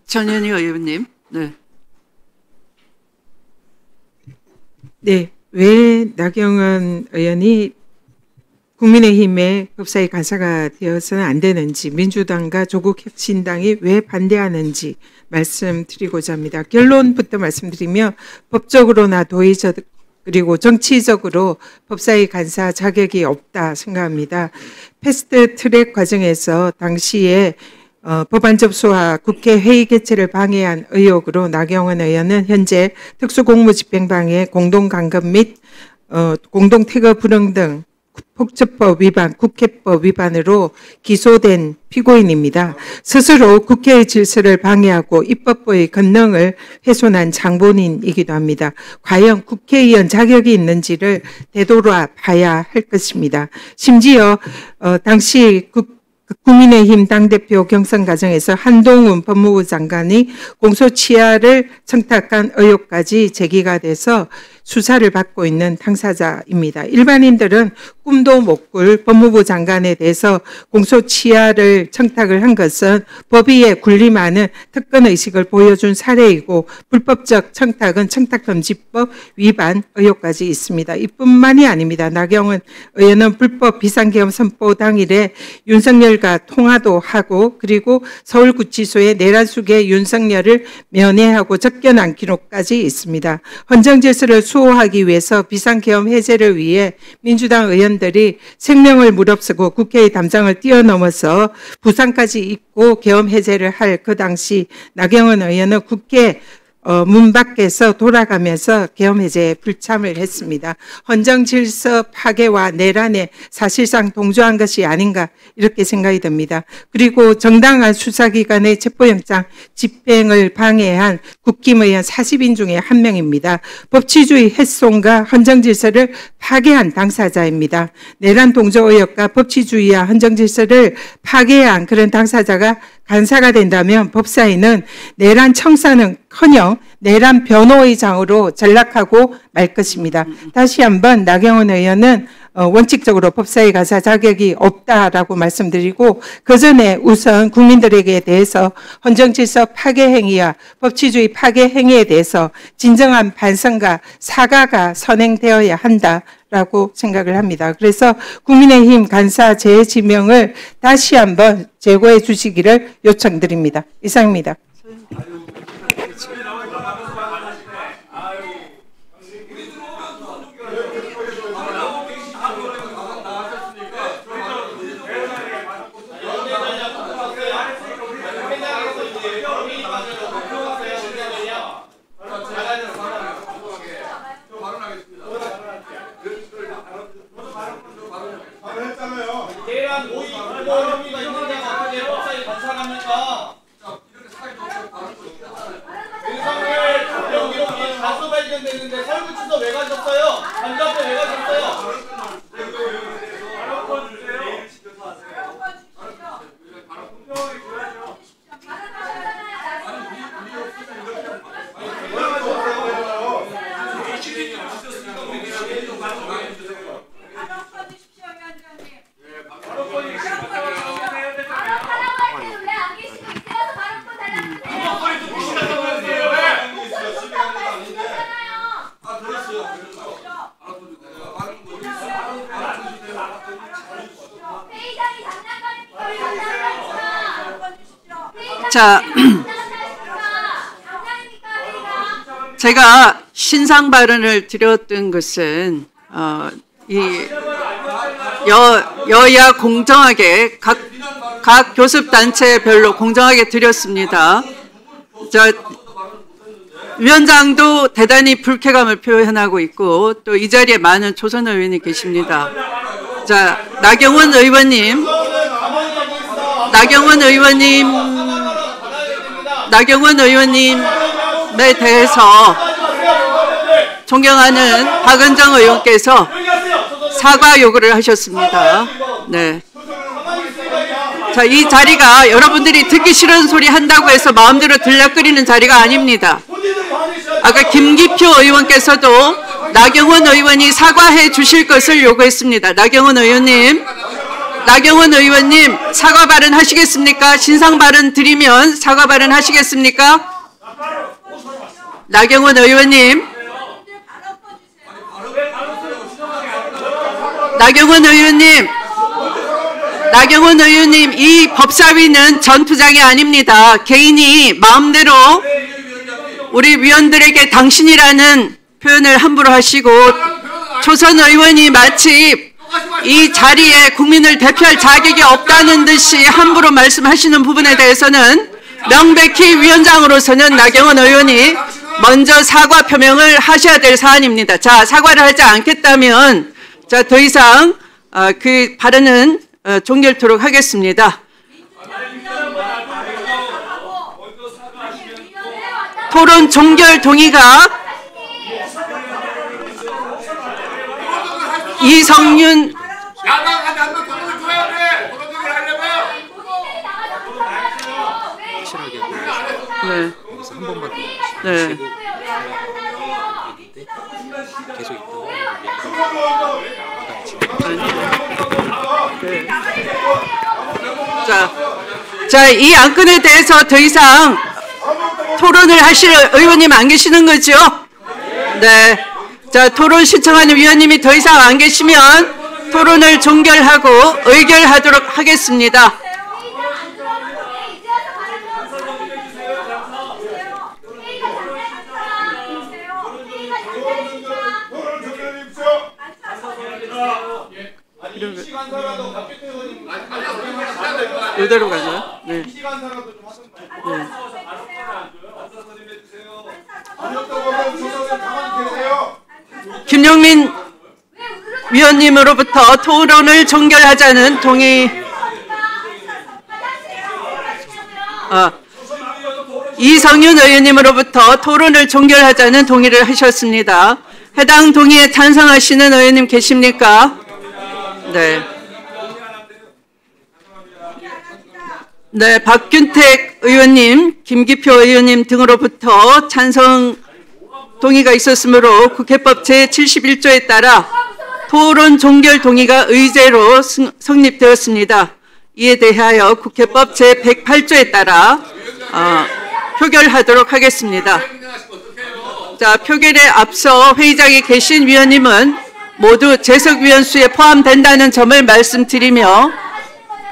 전현희 의원님. 네. 네. 왜 나경원 의원이 국민의힘의 법사위 간사가 되어서는 안 되는지, 민주당과 조국혁신당이 왜 반대하는지 말씀드리고자 합니다. 결론부터 말씀드리면 법적으로나 도의적 그리고 정치적으로 법사위 간사 자격이 없다 생각합니다. 패스트트랙 과정에서 당시에 법안 접수와 국회 회의 개최를 방해한 의혹으로 나경원 의원은 현재 특수공무집행방해 공동감금 및 공동태거 불응 등 폭처법 위반, 국회법 위반으로 기소된 피고인입니다. 스스로 국회의 질서를 방해하고 입법부의 권능을 훼손한 장본인이기도 합니다. 과연 국회의원 자격이 있는지를 되돌아 봐야 할 것입니다. 심지어 당시 국민의힘 당대표 경선 과정에서 한동훈 법무부 장관이 공소치하를 청탁한 의혹까지 제기가 돼서 수사를 받고 있는 당사자입니다. 일반인들은 꿈도 못 꿀 법무부 장관에 대해서 공소치하를 청탁을 한 것은 법위에 군림하는 특권의식을 보여준 사례이고 불법적 청탁은 청탁금지법 위반 의혹까지 있습니다. 이뿐만이 아닙니다. 나경원 의원은 불법 비상계엄 선포 당일에 윤석열과 통화도 하고 그리고 서울구치소에 내란숙의 윤석열을 면회하고 접견한 기록까지 있습니다. 헌정질서를 수호하기 위해서 비상계엄 해제를 위해 민주당 의원들이 생명을 무릅쓰고 국회의 담장을 뛰어넘어서 부산까지 입고 계엄 해제를 할 그 당시 나경원 의원은 국회 문 밖에서 돌아가면서 계엄 해제에 불참을 했습니다. 헌정 질서 파괴와 내란에 사실상 동조한 것이 아닌가 이렇게 생각이 듭니다. 그리고 정당한 수사기관의 체포영장 집행을 방해한 국힘 의원 40인 중에 한 명입니다. 법치주의 훼손과 헌정 질서를 파괴한 당사자입니다. 내란 동조 의혹과 법치주의와 헌정 질서를 파괴한 그런 당사자가 간사가 된다면 법사위는 내란 청사는커녕 내란 변호의장으로 전락하고 말 것입니다. 다시 한번 나경원 의원은 원칙적으로 법사위 간사 자격이 없다라고 말씀드리고 그 전에 우선 국민들에게 대해서 헌정질서 파괴 행위와 법치주의 파괴 행위에 대해서 진정한 반성과 사과가 선행되어야 한다라고 생각을 합니다. 그래서 국민의힘 간사 재지명을 다시 한번 제고해 주시기를 요청드립니다. 이상입니다. 되는데 서울구치소 왜 가셨어요? 반갑게 왜 가셨어요? 자, 제가 신상 발언을 드렸던 것은 여야 공정하게 각 교섭단체별로 공정하게 드렸습니다. 자, 위원장도 대단히 불쾌감을 표현하고 있고 또 이 자리에 많은 초선 의원이 계십니다. 자, 나경원 의원님에 대해서 존경하는 박은정 의원께서 사과 요구를 하셨습니다. 네. 자, 이 자리가 여러분들이 듣기 싫은 소리 한다고 해서 마음대로 들락거리는 자리가 아닙니다. 아까 김기표 의원께서도 나경원 의원이 사과해 주실 것을 요구했습니다. 나경원 의원님 사과 발언 하시겠습니까? 신상 발언 드리면 사과 발언 하시겠습니까? 나경원 의원님 이 법사위는 전투장이 아닙니다. 개인이 마음대로 우리 위원들에게 당신이라는 표현을 함부로 하시고 초선 의원이 마치 이 자리에 국민을 대표할 자격이 없다는 듯이 함부로 말씀하시는 부분에 대해서는 명백히 위원장으로서는 나경원 의원이 먼저 사과 표명을 하셔야 될 사안입니다. 자, 사과를 하지 않겠다면 자, 더 이상 그 발언은 종결토록 하겠습니다. 토론 종결 동의가 이성윤 야당한테 한번 토론을 줘야 돼. 토론을 하려면 네. 그래서 한 번만 더 네. 제보 계속 있다가 네. 자, 이 안건에 대해서 더 이상 토론을 하실 의원님 안 계시는 거죠? 네. 자, 토론 신청하는 위원님이 더 이상 안 계시면 토론을 종결하고 의결하도록 하겠습니다. 이대로 가죠. 네. 김용민 위원님으로부터 토론을 종결하자는 동의. 이성윤 의원님으로부터 토론을 종결하자는 동의를 하셨습니다. 해당 동의에 찬성하시는 의원님 계십니까? 네. 네, 박균택 의원님, 김기표 의원님 등으로부터 찬성 동의가 있었으므로 국회법 제71조에 따라 토론 종결 동의가 의제로 성립되었습니다. 이에 대하여 국회법 제108조에 따라 표결하도록 하겠습니다. 자, 표결에 앞서 회의장에 계신 위원님은 모두 재석위원 수에 포함된다는 점을 말씀드리며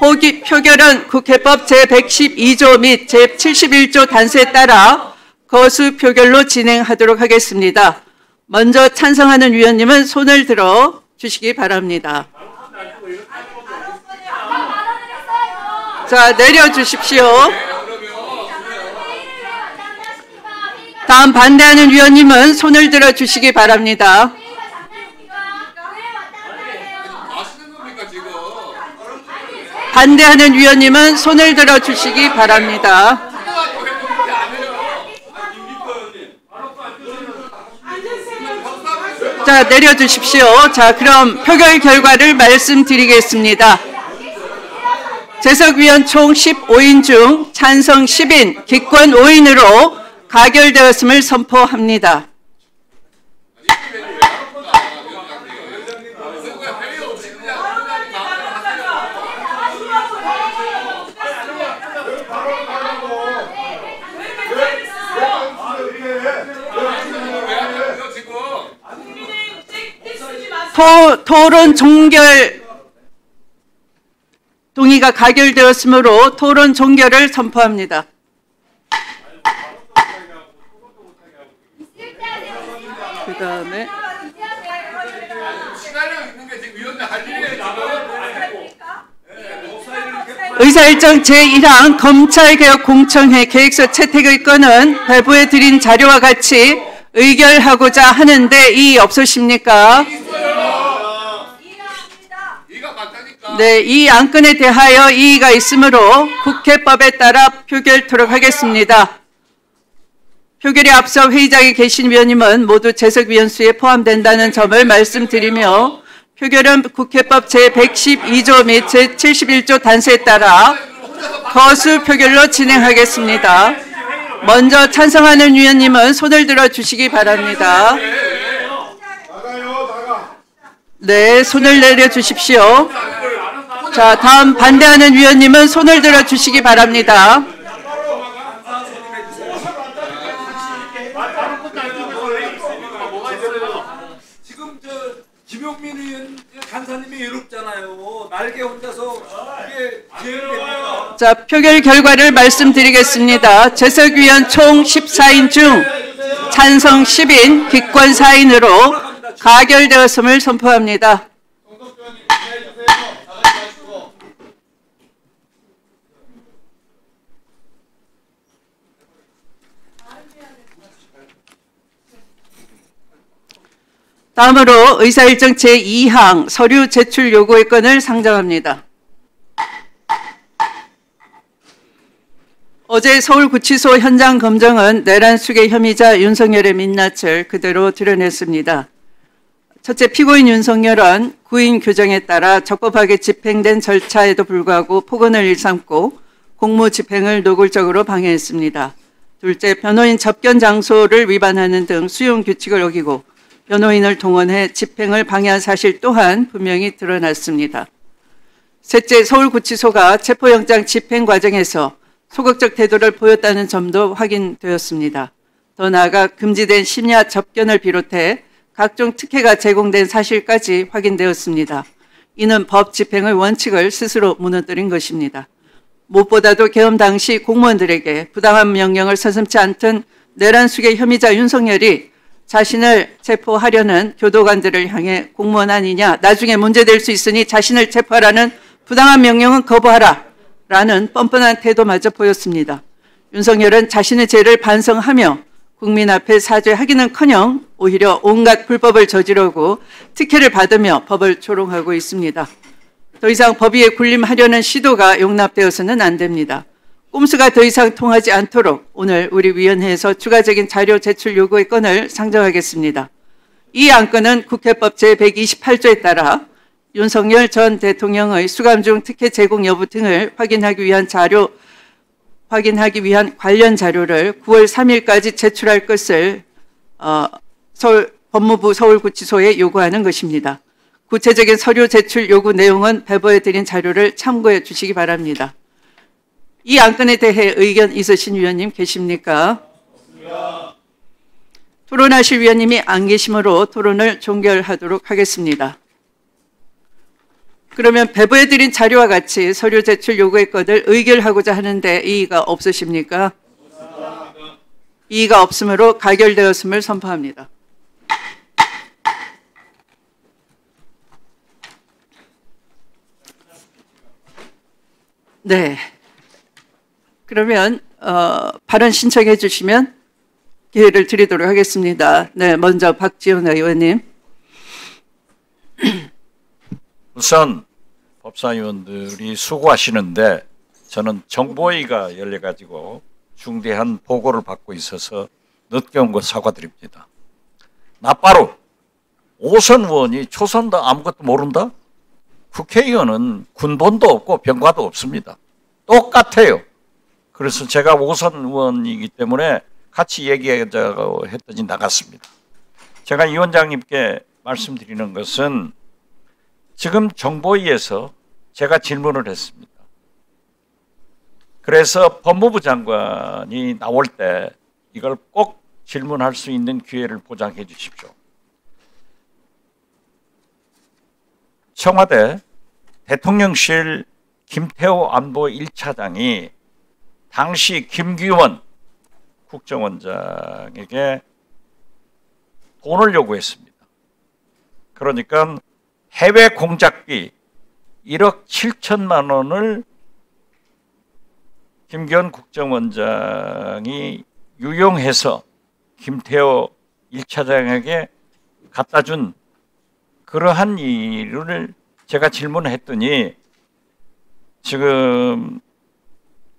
표결은 국회법 제112조 및 제71조 단서에 따라 거수 표결로 진행하도록 하겠습니다. 먼저 찬성하는 위원님은 손을 들어 주시기 바랍니다. 자, 내려주십시오. 다음 반대하는 위원님은 손을 들어 주시기 바랍니다. 반대하는 위원님은 손을 들어 주시기 바랍니다. 자, 내려주십시오. 자, 그럼 표결 결과를 말씀드리겠습니다. 재석위원 총 15인 중 찬성 10인, 기권 5인으로 가결되었음을 선포합니다. 토론 종결 동의가 가결되었으므로 토론 종결을 선포합니다. 그 다음에 의사일정 제1항 검찰개혁 공청회 계획서 채택의 건은 배부에 드린 자료와 같이 의결하고자 하는데 이의 없으십니까? 네, 이 안건에 대하여 이의가 있으므로 국회법에 따라 표결토록 하겠습니다. 표결에 앞서 회의장에 계신 위원님은 모두 재석위원 수에 포함된다는 점을 말씀드리며 표결은 국회법 제112조 및 제71조 단서에 따라 거수 표결로 진행하겠습니다. 먼저 찬성하는 위원님은 손을 들어 주시기 바랍니다. 네, 손을 내려 주십시오. 자, 다음 반대하는 위원님은 손을 들어 주시기 바랍니다. 지금 김용민 의원 간사님이 외롭잖아요. 날개 혼자서 이게 기회를 됩니까? 자, 표결 결과를 말씀드리겠습니다. 재석위원 총 14인 중 찬성 10인, 기권 4인으로 가결되었음을 선포합니다. 다음으로 의사일정 제2항 서류 제출 요구의 건을 상정합니다. 어제 서울구치소 현장 검정은 내란 수괴 혐의자 윤석열의 민낯을 그대로 드러냈습니다. 첫째, 피고인 윤석열은 구인 규정에 따라 적법하게 집행된 절차에도 불구하고 폭언을 일삼고 공무 집행을 노골적으로 방해했습니다. 둘째, 변호인 접견 장소를 위반하는 등 수용 규칙을 어기고 변호인을 동원해 집행을 방해한 사실 또한 분명히 드러났습니다. 셋째, 서울구치소가 체포영장 집행 과정에서 소극적 태도를 보였다는 점도 확인되었습니다. 더 나아가 금지된 심야 접견을 비롯해 각종 특혜가 제공된 사실까지 확인되었습니다. 이는 법 집행의 원칙을 스스로 무너뜨린 것입니다. 무엇보다도 계엄 당시 공무원들에게 부당한 명령을 서슴지 않던 내란숙의 혐의자 윤석열이 자신을 체포하려는 교도관들을 향해 공무원 아니냐, 나중에 문제될 수 있으니 자신을 체포하라는 부당한 명령은 거부하라 라는 뻔뻔한 태도마저 보였습니다. 윤석열은 자신의 죄를 반성하며 국민 앞에 사죄하기는커녕 오히려 온갖 불법을 저지르고 특혜를 받으며 법을 조롱하고 있습니다. 더 이상 법 위에 군림하려는 시도가 용납되어서는 안 됩니다. 꼼수가 더 이상 통하지 않도록 오늘 우리 위원회에서 추가적인 자료 제출 요구의 건을 상정하겠습니다. 이 안건은 국회법 제128조에 따라 윤석열 전 대통령의 수감 중 특혜 제공 여부 등을 확인하기 위한 관련 자료를 9월 3일까지 제출할 것을 법무부 서울구치소에 요구하는 것입니다. 구체적인 서류 제출 요구 내용은 배부해드린 자료를 참고해 주시기 바랍니다. 이 안건에 대해 의견 있으신 위원님 계십니까? 토론하실 위원님이 안 계시므로 토론을 종결하도록 하겠습니다. 그러면 배부해드린 자료와 같이 서류 제출 요구의 건을 의결하고자 하는데 이의가 없으십니까? 이의가 없으므로 가결되었음을 선포합니다. 네. 그러면 발언 신청해 주시면 기회를 드리도록 하겠습니다. 네, 먼저 박지원 의원님. 우선 법사위원들이 수고하시는데 저는 정보위가 열려가지고 중대한 보고를 받고 있어서 늦게 온 것 사과드립니다. 나빠로 오선 의원이 초선도 아무것도 모른다? 국회의원은 군번도 없고 병과도 없습니다. 똑같아요. 그래서 제가 오선 의원이기 때문에 같이 얘기하자고 했더니 나갔습니다. 제가 이 위원장님께 말씀드리는 것은 지금 정보위에서 제가 질문을 했습니다. 그래서 법무부 장관이 나올 때 이걸 꼭 질문할 수 있는 기회를 보장해 주십시오. 청와대 대통령실 김태호 안보 1차장이 당시 김규원 국정원장에게 돈을 요구했습니다. 그러니까 해외 공작비 1억 7천만 원을 김규원 국정원장이 유용해서 김태호 1차장에게 갖다 준 그러한 일을 제가 질문했더니 지금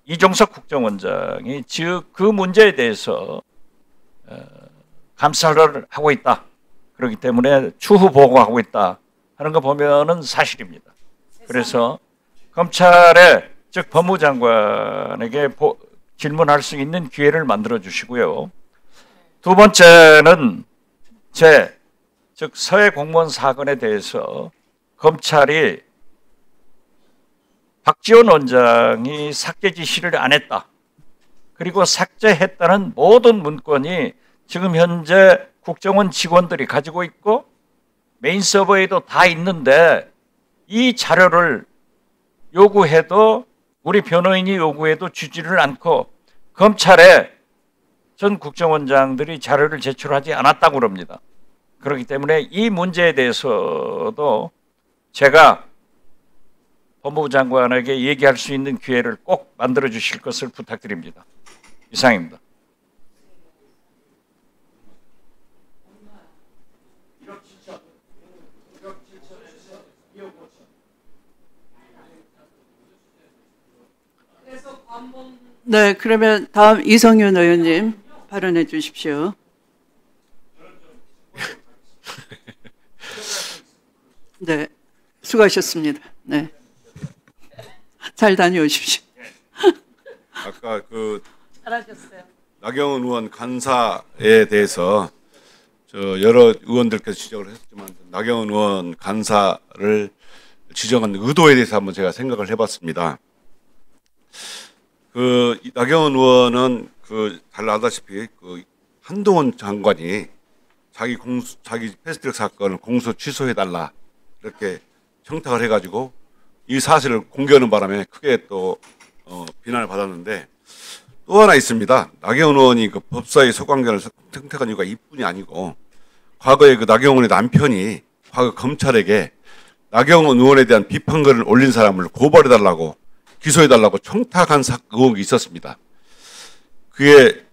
이종석 국정원장이 즉 그 문제에 대해서 감사를 하고 있다. 그렇기 때문에 추후 보고하고 있다 하는 거 보면은 사실입니다. 그래서 검찰에 즉 법무장관에게 질문할 수 있는 기회를 만들어 주시고요. 두 번째는 즉 서해 공무원 사건에 대해서 검찰이 박지원 원장이 삭제 지시를 안 했다. 그리고 삭제했다는 모든 문건이 지금 현재 국정원 직원들이 가지고 있고 메인 서버에도 다 있는데 이 자료를 요구해도 우리 변호인이 요구해도 주지를 않고 검찰에 전 국정원장들이 자료를 제출하지 않았다고 그럽니다. 그렇기 때문에 이 문제에 대해서도 제가 법무부 장관에게 얘기할 수 있는 기회를 꼭 만들어 주실 것을 부탁드립니다. 이상입니다. 네, 그러면 다음 이성윤 의원님 발언해 주십시오. 네, 수고하셨습니다. 네, 잘 다녀오십시오. 아까 잘하셨어요. 나경원 의원 간사에 대해서 여러 의원들께서 지적을 했지만 나경원 의원 간사를 지정한 의도에 대해서 한번 제가 생각을 해봤습니다. 나경원 의원은 잘 아다시피 한동훈 장관이 자기 패스트트랙 사건을 공소 취소해달라 이렇게 청탁을 해가지고 이 사실을 공개하는 바람에 크게 또 비난을 받았는데, 또 하나 있습니다. 나경원 의원이 법사위 소관계를 선택한 이유가 이뿐이 아니고, 과거에 나경원의 남편이 과거 검찰에게 나경원 의원에 대한 비판글을 올린 사람을 고발해달라고 기소해달라고 청탁한 의혹이 있었습니다. 그게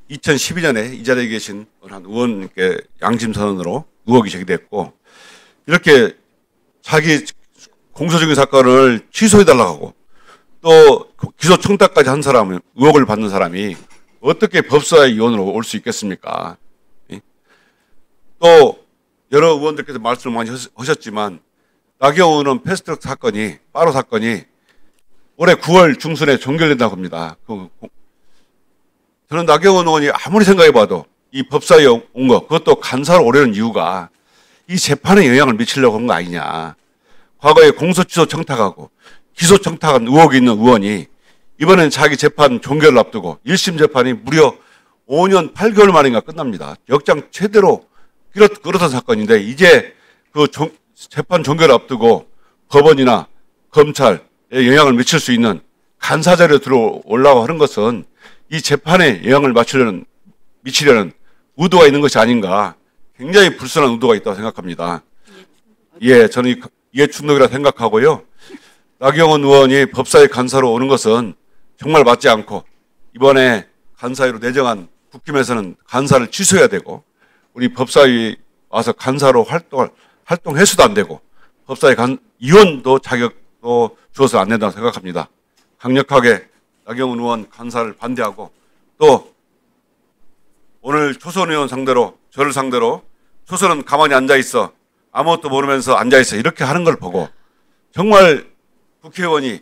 2012년에 이 자리에 계신 한 의원께 양심선언으로 의혹이 제기됐고, 이렇게 자기 공소적인 사건을 취소해달라고 하고 또 기소 청탁까지 한 사람은, 의혹을 받는 사람이 어떻게 법사위 의원으로 올 수 있겠습니까? 또 여러 의원들께서 말씀을 많이 하셨지만 나경원은 패스트트랙 사건이, 빠로 사건이 올해 9월 중순에 종결된다고 합니다. 저는 나경원 의원이 아무리 생각해봐도 이 법사위에 온 거, 그것도 간사로 오려는 이유가 이 재판에 영향을 미치려고 한 거 아니냐. 과거에 공소취소 청탁하고 기소 청탁한 의혹이 있는 의원이 이번엔 자기 재판 종결을 앞두고 1심 재판이 무려 5년 8개월 만인가 끝납니다. 역장 최대로 끌어선 사건인데, 이제 재판 종결을 앞두고 법원이나 검찰에 영향을 미칠 수 있는 간사 자리에 들어오려고 하는 것은 이 재판에 영향을 미치려는 의도가 있는 것이 아닌가, 굉장히 불순한 의도가 있다고 생각합니다. 예, 저는 이해 충돌이라 생각하고요. 나경원 의원이 법사위 간사로 오는 것은 정말 맞지 않고, 이번에 간사위로 내정한 국힘에서는 간사를 취소해야 되고, 우리 법사위 와서 간사로 활동해서도 안 되고, 법사위 의원도 자격도 주어서 안 된다고 생각합니다. 강력하게 나경원 의원 간사를 반대하고, 또 오늘 초선 의원 상대로, 저를 상대로 초선은 가만히 앉아있어, 아무것도 모르면서 앉아있어, 이렇게 하는 걸 보고 정말 국회의원이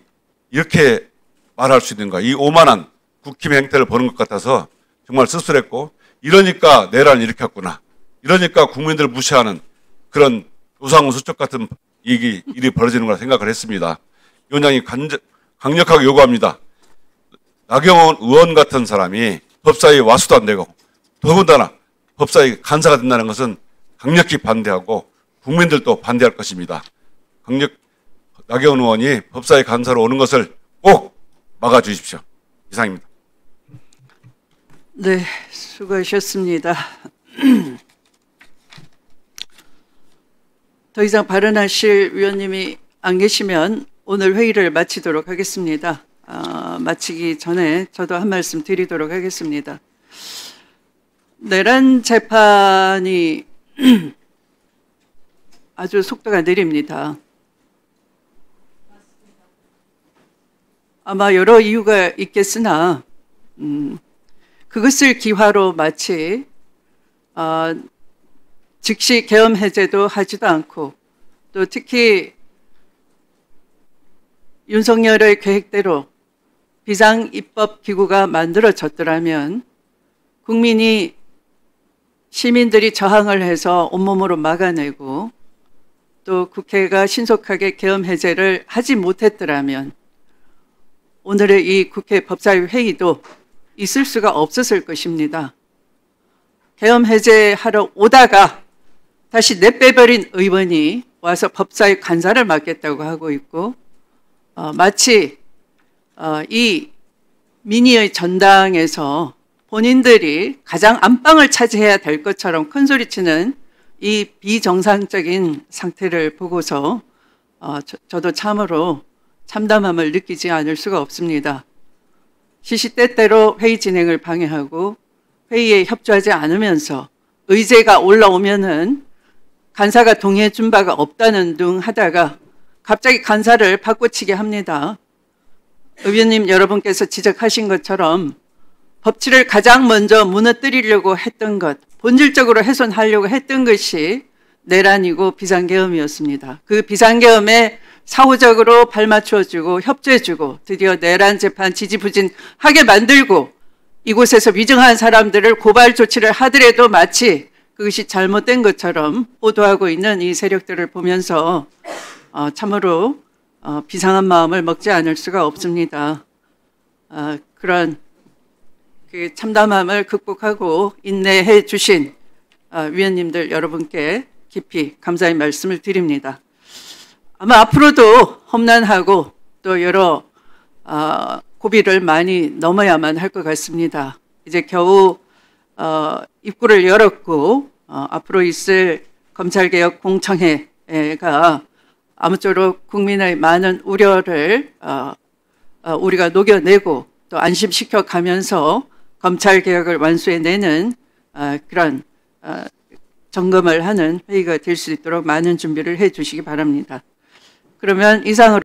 이렇게 말할 수 있는가, 이 오만한 국힘의 행태를 보는 것 같아서 정말 씁쓸했고, 이러니까 내란을 일으켰구나, 이러니까 국민들을 무시하는 그런 우상호 수첩 같은 일이 벌어지는 거라 생각을 했습니다. 위원장이 강력하게 요구합니다. 나경원 의원 같은 사람이 법사위에 와서도 안 되고, 더군다나 법사위 간사가 된다는 것은 강력히 반대하고 국민들도 반대할 것입니다. 나경원 의원이 법사위 간사로 오는 것을 꼭 막아주십시오. 이상입니다. 네, 수고하셨습니다. 더 이상 발언하실 위원님이 안 계시면 오늘 회의를 마치도록 하겠습니다. 마치기 전에 저도 한 말씀 드리도록 하겠습니다. 내란 재판이 아주 속도가 느립니다. 아마 여러 이유가 있겠으나 그것을 기화로 마치 즉시 계엄 해제도 하지도 않고, 또 특히 윤석열의 계획대로 비상입법기구가 만들어졌더라면 국민이, 시민들이 저항을 해서 온몸으로 막아내고, 또 국회가 신속하게 계엄 해제를 하지 못했더라면 오늘의 이 국회 법사위 회의도 있을 수가 없었을 것입니다. 계엄 해제하러 오다가 다시 내빼버린 의원이 와서 법사위 간사를 맡겠다고 하고 있고, 마치 이 민의의 전당에서 본인들이 가장 안방을 차지해야 될 것처럼 큰소리치는 이 비정상적인 상태를 보고서 저도 참으로 참담함을 느끼지 않을 수가 없습니다. 시시때때로 회의 진행을 방해하고 회의에 협조하지 않으면서 의제가 올라오면은 간사가 동의해 준 바가 없다는 둥 하다가 갑자기 간사를 바꿔치게 합니다. 의원님 여러분께서 지적하신 것처럼 법치를 가장 먼저 무너뜨리려고 했던 것, 본질적으로 훼손하려고 했던 것이 내란이고 비상계엄이었습니다. 그 비상계엄에 사후적으로 발맞춰주고 협조해주고 드디어 내란 재판 지지부진하게 만들고 이곳에서 위증한 사람들을 고발 조치를 하더라도 마치 그것이 잘못된 것처럼 보도하고 있는 이 세력들을 보면서 참으로 비상한 마음을 먹지 않을 수가 없습니다. 그런 그 참담함을 극복하고 인내해 주신 위원님들 여러분께 깊이 감사의 말씀을 드립니다. 아마 앞으로도 험난하고 또 여러 고비를 많이 넘어야만 할 것 같습니다. 이제 겨우 입구를 열었고 앞으로 있을 검찰개혁 공청회가 아무쪼록 국민의 많은 우려를 우리가 녹여내고 또 안심시켜 가면서 검찰개혁을 완수해내는 그런 점검을 하는 회의가 될 수 있도록 많은 준비를 해 주시기 바랍니다. 그러면 이상으로